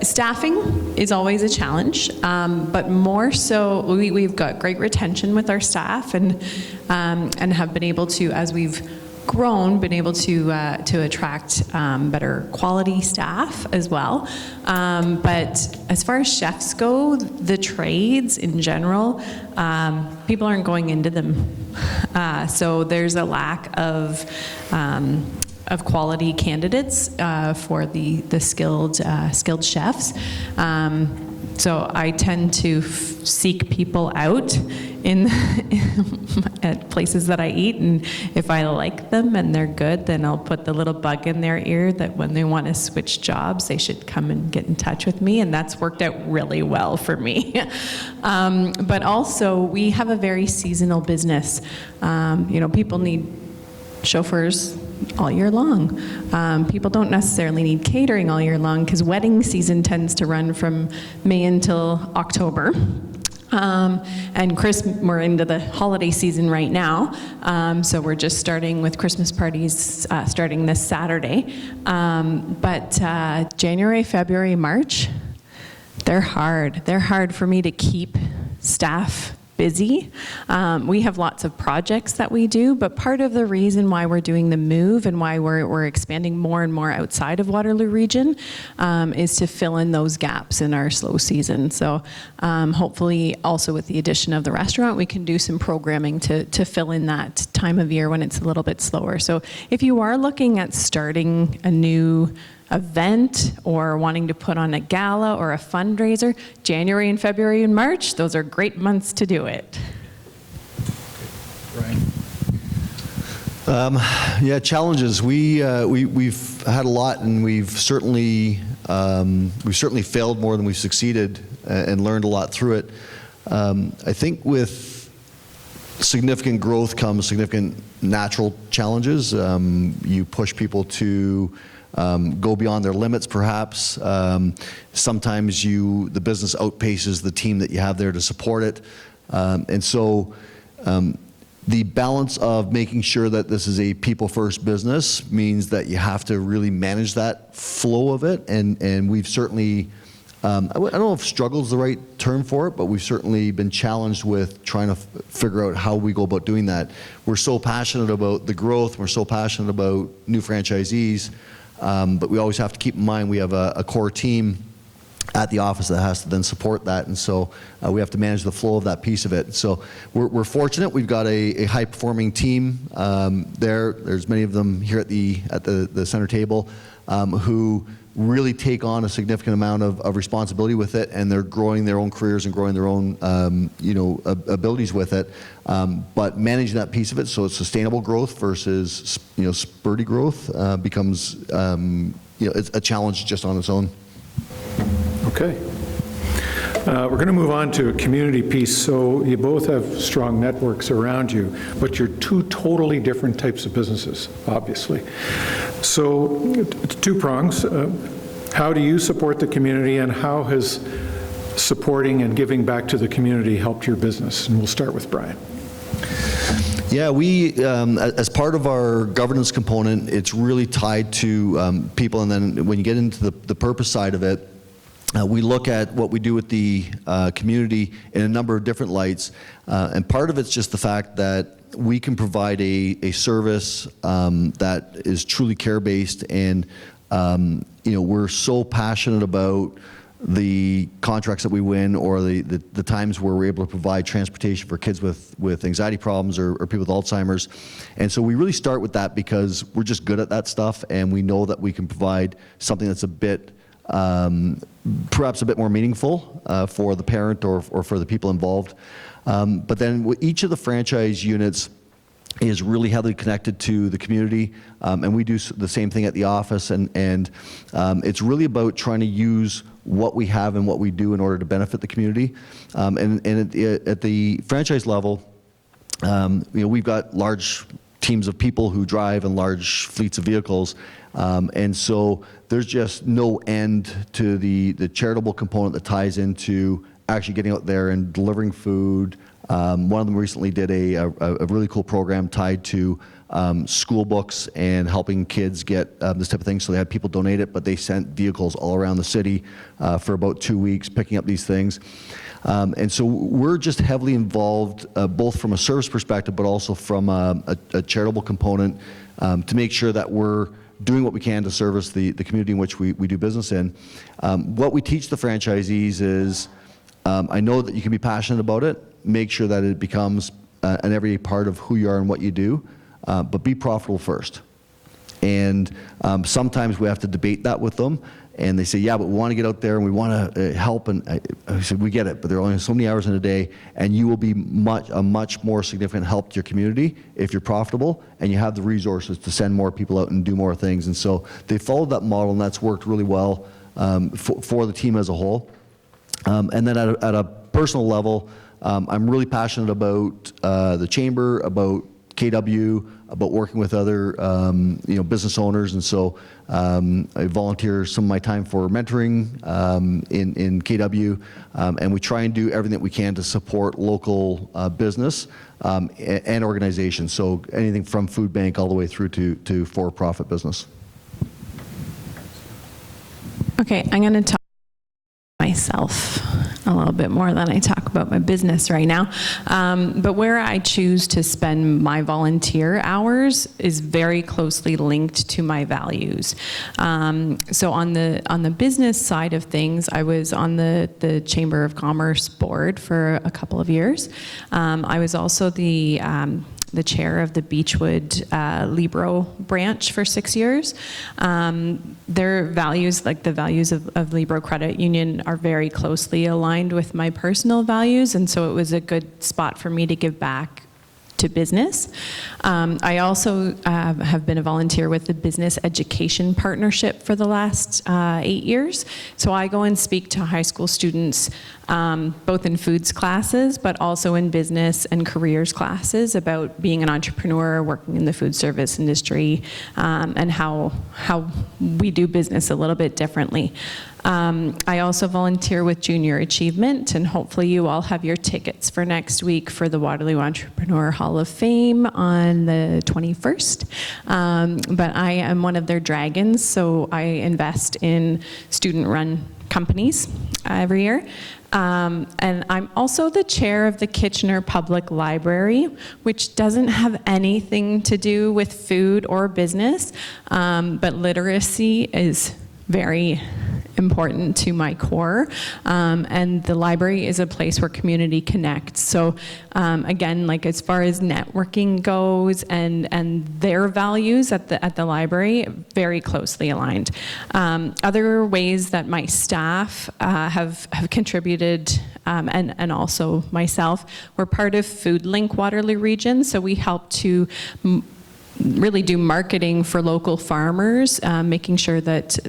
staffing is always a challenge, but more so we've got great retention with our staff, and have been able to, as we've grown, been able to attract better quality staff as well. But as far as chefs go, the trades in general, people aren't going into them. So there's a lack of quality candidates for the skilled chefs. So I tend to seek people out at places that I eat, and if I like them and they're good, then I'll put the little bug in their ear that when they want to switch jobs, they should come and get in touch with me, and that's worked out really well for me. But also, we have a very seasonal business. People need chauffeurs all year long. People don't necessarily need catering all year long, because wedding season tends to run from May until October. And we're into the holiday season right now, so we're just starting with Christmas parties starting this Saturday. But January, February, March, they're hard. They're hard for me to keep staff busy. We have lots of projects that we do, but part of the reason why we're doing the move and why we're expanding more and more outside of Waterloo region is to fill in those gaps in our slow season. So hopefully also with the addition of the restaurant, we can do some programming to fill in that time of year when it's a little bit slower. So if you are looking at starting a new event or wanting to put on a gala or a fundraiser, January and February and March, those are great months to do it. Yeah, challenges. We've had a lot, and we've certainly failed more than we've succeeded, and learned a lot through it. I think with significant growth comes significant natural challenges. You push people to go beyond their limits, perhaps. Sometimes the business outpaces the team that you have there to support it. And so the balance of making sure that this is a people-first business means that you have to really manage that flow of it. And we've certainly, I don't know if struggle is the right term for it, but we've certainly been challenged with trying to figure out how we go about doing that. We're so passionate about the growth, we're so passionate about new franchisees, but we always have to keep in mind we have a core team at the office that has to then support that, and so we have to manage the flow of that piece of it. So we're fortunate. We've got a high-performing team there. There's many of them here at the center table who really take on a significant amount of responsibility with it, and they're growing their own careers and growing their own abilities with it. But managing that piece of it, so it's sustainable growth versus spurty growth, becomes it's a challenge just on its own. Okay. We're going to move on to a community piece. So you both have strong networks around you, but you're two totally different types of businesses, obviously. So two prongs. How do you support the community, and how has supporting and giving back to the community helped your business? And we'll start with Brian. Yeah, we, as part of our governance component, it's really tied to people, and then when you get into the purpose side of it, we look at what we do with the community in a number of different lights, and part of it's just the fact that we can provide a service that is truly care-based, and we're so passionate about the contracts that we win, or the times where we're able to provide transportation for kids with anxiety problems or people with Alzheimer's. And so we really start with that because we're just good at that stuff, and we know that we can provide something that's a bit perhaps a bit more meaningful for the parent or for the people involved. But then each of the franchise units is really heavily connected to the community, and we do the same thing at the office, and it's really about trying to use what we have and what we do in order to benefit the community. And at the franchise level, we've got large teams of people who drive and large fleets of vehicles, and so there's just no end to the charitable component that ties into actually getting out there and delivering food. One of them recently did a really cool program tied to school books and helping kids get this type of thing. So they had people donate it, but they sent vehicles all around the city for about 2 weeks picking up these things. And so we're just heavily involved, both from a service perspective, but also from a charitable component, to make sure that we're doing what we can to service the community in which we do business in. What we teach the franchisees is, I know that you can be passionate about it, make sure that it becomes an everyday part of who you are and what you do, but be profitable first. And sometimes we have to debate that with them, and they say, yeah, but we want to get out there and we want to help, and I said, we get it, but there are only so many hours in a day, and you will be a much more significant help to your community if you're profitable and you have the resources to send more people out and do more things. And so they followed that model, and that's worked really well for the team as a whole. And then at a personal level, I'm really passionate about the chamber, about KW, about working with other business owners, and so I volunteer some of my time for mentoring in KW, and we try and do everything that we can to support local business and organizations, so anything from food bank all the way through to for-profit business. Okay, I'm going to talk about myself a little bit more than I talk about my business right now. But where I choose to spend my volunteer hours is very closely linked to my values. So on the business side of things, I was on the Chamber of Commerce board for a couple of years. I was also the chair of the Beechwood Libro branch for 6 years. Their values, like the values of Libro Credit Union, are very closely aligned with my personal values, and so it was a good spot for me to give back to business. I also have been a volunteer with the Business Education Partnership for the last 8 years. So I go and speak to high school students, both in foods classes, but also in business and careers classes, about being an entrepreneur, working in the food service industry, and how we do business a little bit differently. I also volunteer with Junior Achievement, and hopefully you all have your tickets for next week for the Waterloo Entrepreneur Hall of Fame on the 21st. But I am one of their dragons, so I invest in student-run companies every year. And I'm also the chair of the Kitchener Public Library, which doesn't have anything to do with food or business, but literacy is very important to my core, and the library is a place where community connects. So again, like as far as networking goes and their values at the library, very closely aligned. Other ways that my staff have contributed, and also myself, we're part of Food Link Waterloo region, so we help to really do marketing for local farmers, making sure that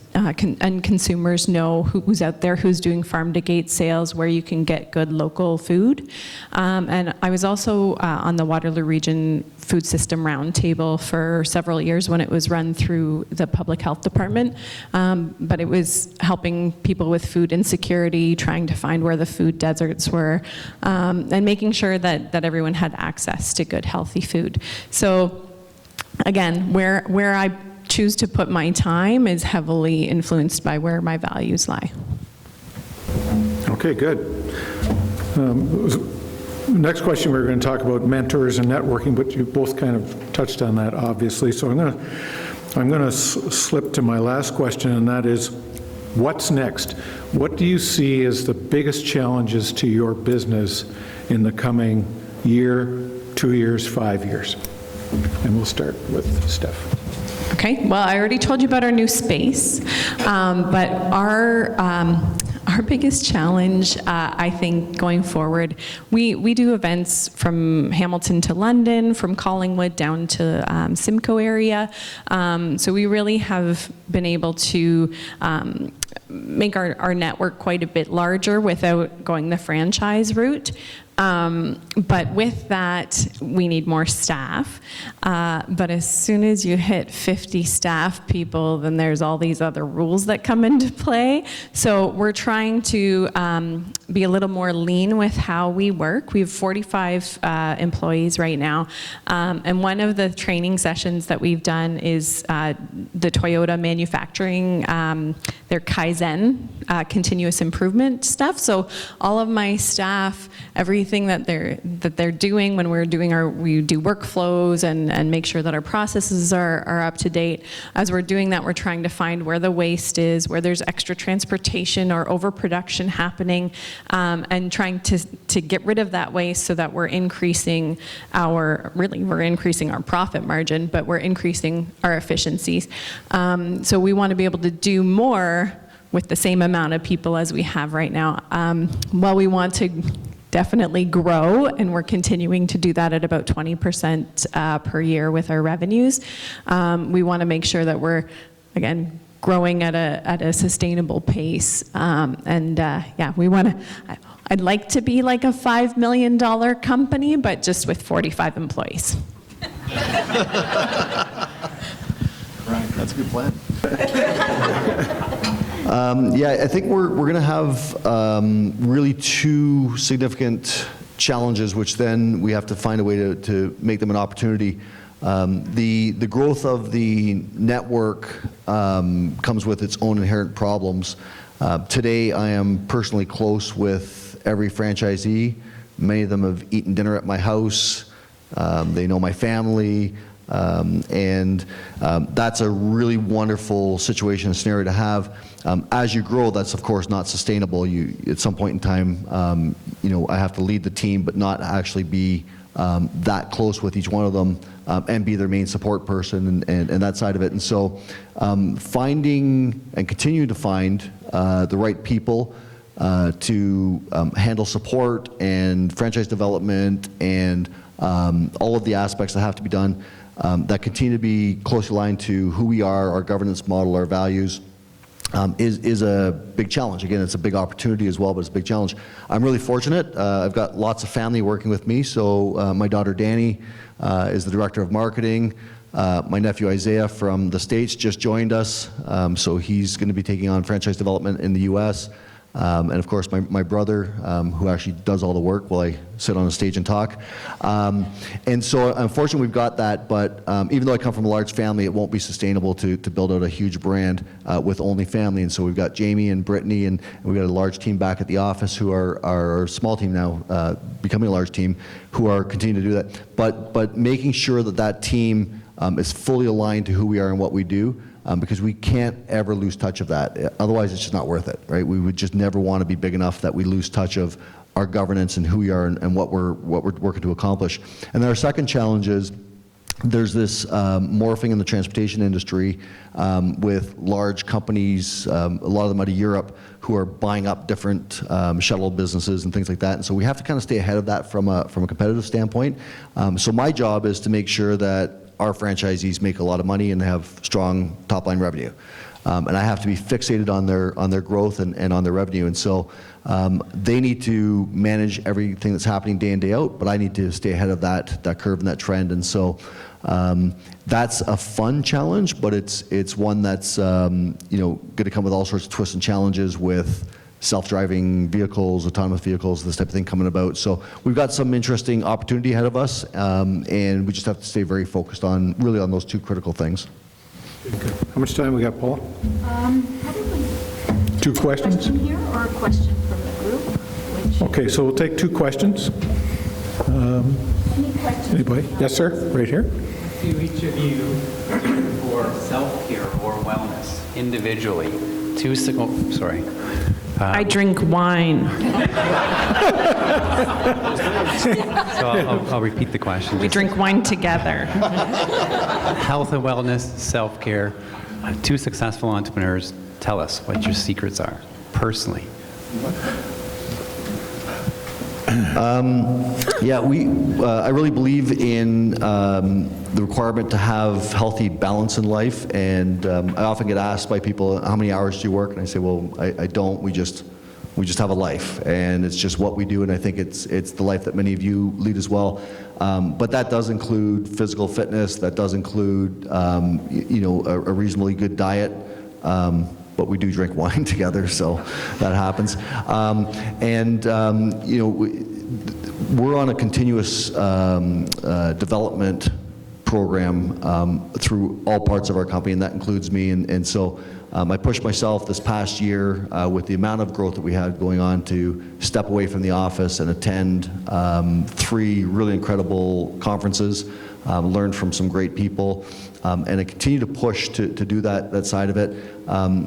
consumers know who's out there, who's doing farm-to-gate sales, where you can get good local food. And I was also on the Waterloo Region Food System Roundtable for several years when it was run through the Public Health Department. But it was helping people with food insecurity, trying to find where the food deserts were, and making sure that everyone had access to good, healthy food. So again, where I choose to put my time is heavily influenced by where my values lie. Okay, good. Next question, we're going to talk about mentors and networking, but you both kind of touched on that, obviously. So I'm going to slip to my last question, and that is, what's next? What do you see as the biggest challenges to your business in the coming year, 2 years, 5 years? And we'll start with Steph. Okay, well, I already told you about our new space, but our biggest challenge, I think, going forward, we do events from Hamilton to London, from Collingwood down to Simcoe area, so we really have been able to make our network quite a bit larger without going the franchise route. But with that, we need more staff. But as soon as you hit 50 staff people, then there's all these other rules that come into play. So we're trying to be a little more lean with how we work. We have 45 employees right now. And one of the training sessions that we've done is the Toyota manufacturing, their Kaizen, continuous improvement stuff. So all of my staff, everything that they're doing when we do workflows and make sure that our processes are up to date. As we're doing that, we're trying to find where the waste is, where there's extra transportation or overproduction happening, and trying to get rid of that waste so that we're increasing our profit margin, but we're increasing our efficiencies. So we want to be able to do more with the same amount of people as we have right now. While we want to definitely grow, and we're continuing to do that at about 20% per year with our revenues, we want to make sure that we're, again, growing at a sustainable pace. Yeah, we want to, I'd like to be like a $5 million company, but just with 45 employees. That's a good plan. Yeah, I think we're going to have really two significant challenges, which then we have to find a way to make them an opportunity. The growth of the network comes with its own inherent problems. Today, I am personally close with every franchisee. Many of them have eaten dinner at my house. They know my family. And that's a really wonderful situation and scenario to have. As you grow, that's of course not sustainable. At some point in time, I have to lead the team, but not actually be that close with each one of them and be their main support person and that side of it. And so finding and continuing to find the right people to handle support and franchise development and all of the aspects that have to be done that continue to be closely aligned to who we are, our governance model, our values, is a big challenge. Again, it's a big opportunity as well, but it's a big challenge. I'm really fortunate. I've got lots of family working with me. So my daughter Danny is the director of marketing. My nephew Isaiah from the States just joined us. So he's going to be taking on franchise development in the US. And of course, my brother, who actually does all the work while I sit on a stage and talk. And so unfortunately, we've got that, but even though I come from a large family, it won't be sustainable to build out a huge brand with only family. And so we've got Jamie and Brittany, and we've got a large team back at the office who are our small team now, becoming a large team, who are continuing to do that. But making sure that team is fully aligned to who we are and what we do, because we can't ever lose touch of that. Otherwise, it's just not worth it, right? We would just never want to be big enough that we lose touch of our governance and who we are and what we're working to accomplish. And then our second challenge is there's this morphing in the transportation industry with large companies, a lot of them out of Europe, who are buying up different shuttle businesses and things like that. And so we have to kind of stay ahead of that from a competitive standpoint. So my job is to make sure that our franchisees make a lot of money and have strong top-line revenue. And I have to be fixated on their growth and on their revenue. And so they need to manage everything that's happening day in, day out, but I need to stay ahead of that curve and that trend. And so that's a fun challenge, but it's one that's going to come with all sorts of twists and challenges with self-driving vehicles, autonomous vehicles, this type of thing coming about. So we've got some interesting opportunity ahead of us, and we just have to stay very focused on those two critical things. How much time we got, Paula? Probably Two questions? a question here or a question from the group? Which, Okay, so we'll take two questions. any questions? Anybody? Yes, sir, right here. To each of you for self-care or wellness individually, I drink wine. So I'll repeat the question. We drink wine together. Health and wellness, self-care. Two successful entrepreneurs, tell us what your secrets are, personally. Yeah, I really believe in the requirement to have healthy balance in life, and I often get asked by people, how many hours do you work? And I say, well, I don't, we just have a life, and it's just what we do, and I think it's the life that many of you lead as well. But that does include physical fitness, that does include a reasonably good diet, but we do drink wine together, so that happens. We're on a continuous development program through all parts of our company, and that includes me. And so I pushed myself this past year with the amount of growth that we had going on to step away from the office and attend 3 really incredible conferences, learned from some great people, and I continue to push to do that side of it.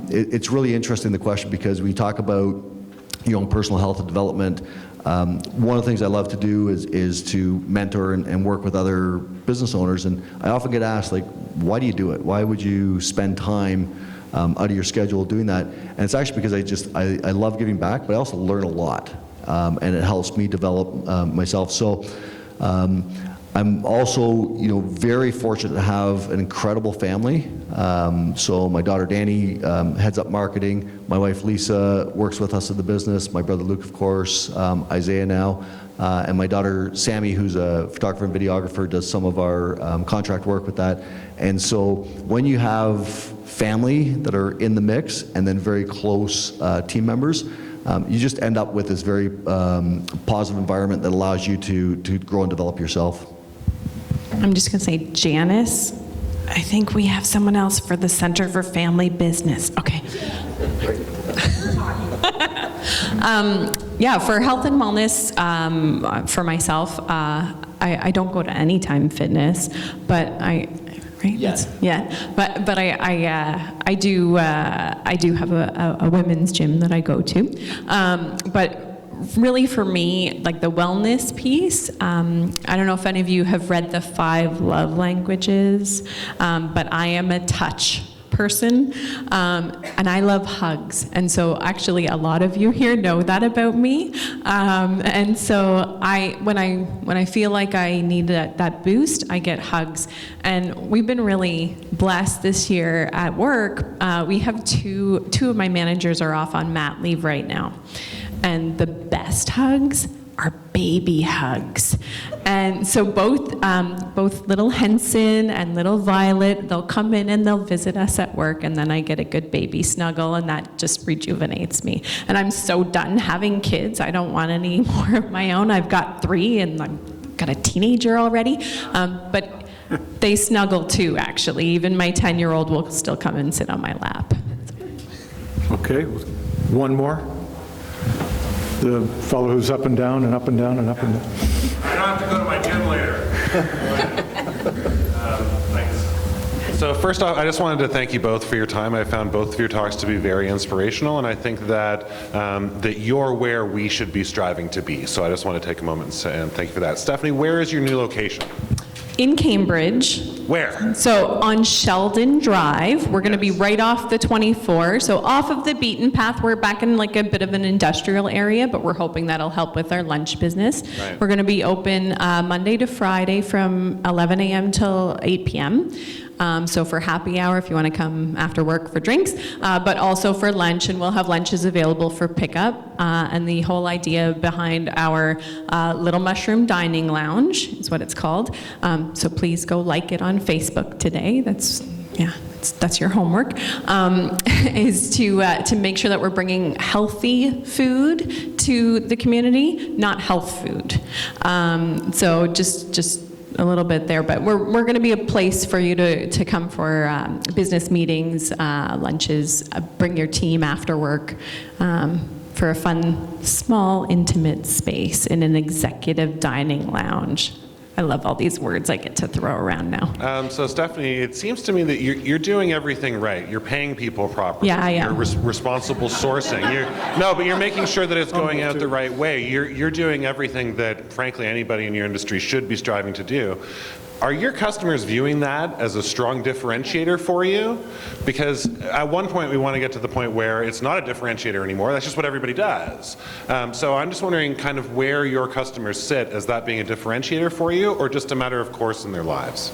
It's really interesting, the question, because when you talk about personal health and development, one of the things I love to do is to mentor and work with other business owners, and I often get asked, like, why do you do it? Why would you spend time out of your schedule doing that? And it's actually because I love giving back, but I also learn a lot, and it helps me develop myself. So I'm also, very fortunate to have an incredible family. So my daughter Danny heads up marketing. My wife Lisa works with us in the business. My brother Luke, of course, Isaiah now. And my daughter Sammy, who's a photographer and videographer, does some of our contract work with that. And so when you have family that are in the mix and then very close team members, you just end up with this very positive environment that allows you to grow and develop yourself. I'm just going to say, Janice, I think we have someone else for the Center for Family Business. Okay. Yeah, for health and wellness, for myself, I don't go to Anytime Fitness, but right? Yes. But I do have a women's gym that I go to. But really for me, like the wellness piece, I don't know if any of you have read the 5 love languages, but I am a touch person, and I love hugs. And so actually a lot of you here know that about me. And so when I feel like I need that boost, I get hugs. And we've been really blessed this year at work. We have two of my managers are off on mat leave right now. And the best hugs are baby hugs. And so both little Henson and little Violet, they'll come in and they'll visit us at work, and then I get a good baby snuggle, and that just rejuvenates me. And I'm so done having kids. I don't want any more of my own. I've got 3, and I've got a teenager already. But they snuggle too, actually. Even my 10-year-old will still come and sit on my lap. Okay, one more. The fellow who's up and down and up and down and up and down. I don't have to go to my gym later. Thanks. So first off, I just wanted to thank you both for your time. I found both of your talks to be very inspirational, and I think that that you're where we should be striving to be. So I just want to take a moment and thank you for that. Stephanie, where is your new location? In Cambridge. Where? So on Sheldon Drive, we're going to be right off the 24. So off of the beaten path, we're back in like a bit of an industrial area, but we're hoping that'll help with our lunch business. Right. We're going to be open Monday to Friday from 11 a.m. till 8 p.m. So for happy hour, if you want to come after work for drinks, but also for lunch, and we'll have lunches available for pickup. And the whole idea behind our Little Mushroom Dining Lounge is what it's called. So please go like it on Facebook today. That's your homework, is to make sure that we're bringing healthy food to the community, not health food. So just a little bit there, but we're going to be a place for you to come for business meetings, lunches, bring your team after work, for a fun, small, intimate space in an executive dining lounge. I love all these words I get to throw around now. So Stephanie, it seems to me that you're doing everything right. You're paying people properly. Yeah, I am. You're responsible sourcing. But you're making sure that it's going out the right way. You're doing everything that, frankly, anybody in your industry should be striving to do. Are your customers viewing that as a strong differentiator for you? Because at one point we want to get to the point where it's not a differentiator anymore. That's just what everybody does. So I'm just wondering kind of where your customers sit as that being a differentiator for you, or just a matter of course in their lives?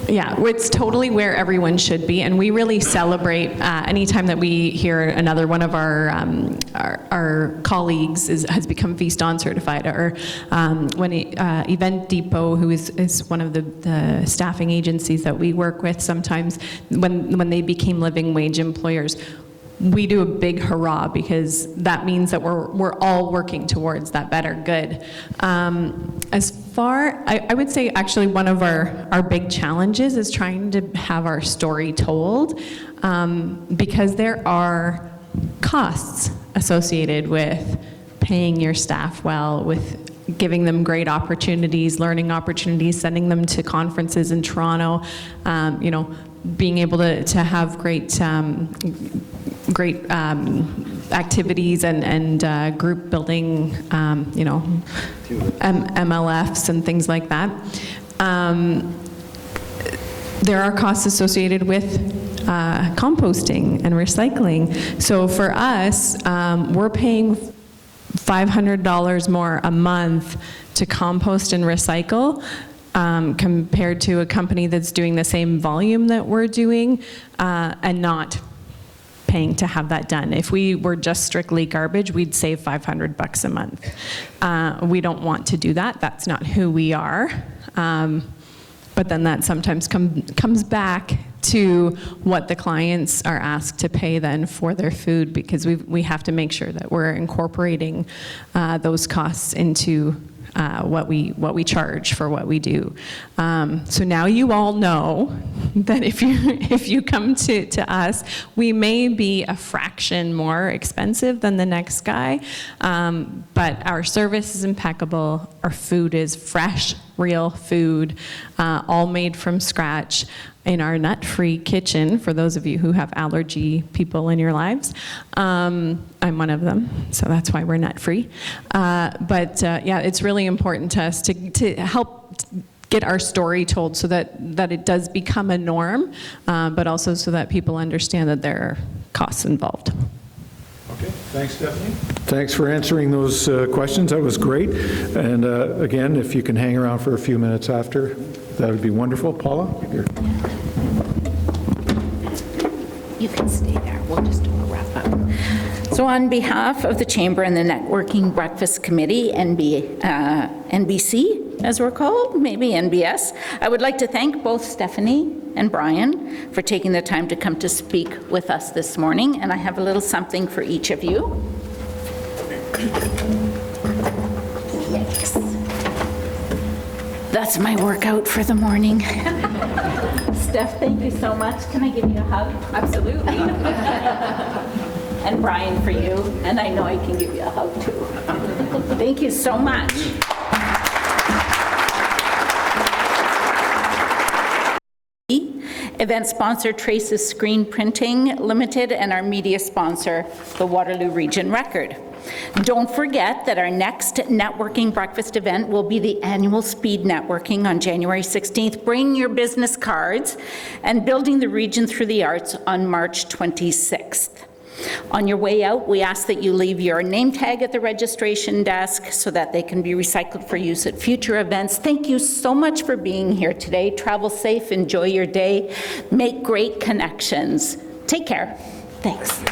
It's totally where everyone should be, and we really celebrate anytime that we hear another one of our colleagues has become VSTON certified, or when Event Depot, who is one of the staffing agencies that we work with, sometimes when they became living wage employers, we do a big hurrah, because that means that we're all working towards that better good. I would say actually one of our big challenges is trying to have our story told, because there are costs associated with paying your staff well, with giving them great opportunities, learning opportunities, sending them to conferences in Toronto, being able to have great activities and group building, MLFs and things like that. There are costs associated with composting and recycling. So for us, we're paying $500 more a month to compost and recycle compared to a company that's doing the same volume that we're doing and not paying to have that done. If we were just strictly garbage, we'd save $500 a month. We don't want to do that. That's not who we are. But then that sometimes comes back to what the clients are asked to pay then for their food, because we have to make sure that we're incorporating those costs into what we charge for what we do. So now you all know that if you come to us, we may be a fraction more expensive than the next guy, but our service is impeccable. Our food is fresh, real food, all made from scratch in our nut-free kitchen, for those of you who have allergy people in your lives. I'm one of them, so that's why we're nut-free. But yeah, it's really important to us to help get our story told so that it does become a norm, but also so that people understand that there are costs involved. Okay, thanks, Stephanie. Thanks for answering those questions. That was great. And again, if you can hang around for a few minutes after, that would be wonderful. Paula? Here. You can stay there. We'll just do a wrap up. So on behalf of the Chamber and the Networking Breakfast Committee, NBC, as we're called, maybe NBS, I would like to thank both Stephanie and Brian for taking the time to come to speak with us this morning. And I have a little something for each of you. Yikes. That's my workout for the morning. Steph, thank you so much. Can I give you a hug? Absolutely. And Brian, for you. And I know I can give you a hug too. Thank you so much. Event sponsor Trace's Screen Printing Limited, and our media sponsor, the Waterloo Region Record. Don't forget that our next networking breakfast event will be the annual Speed Networking on January 16th. Bring your business cards, and Building the Region Through the Arts on March 26th. On your way out, we ask that you leave your name tag at the registration desk so that they can be recycled for use at future events. Thank you so much for being here today. Travel safe, enjoy your day, make great connections. Take care. Thanks.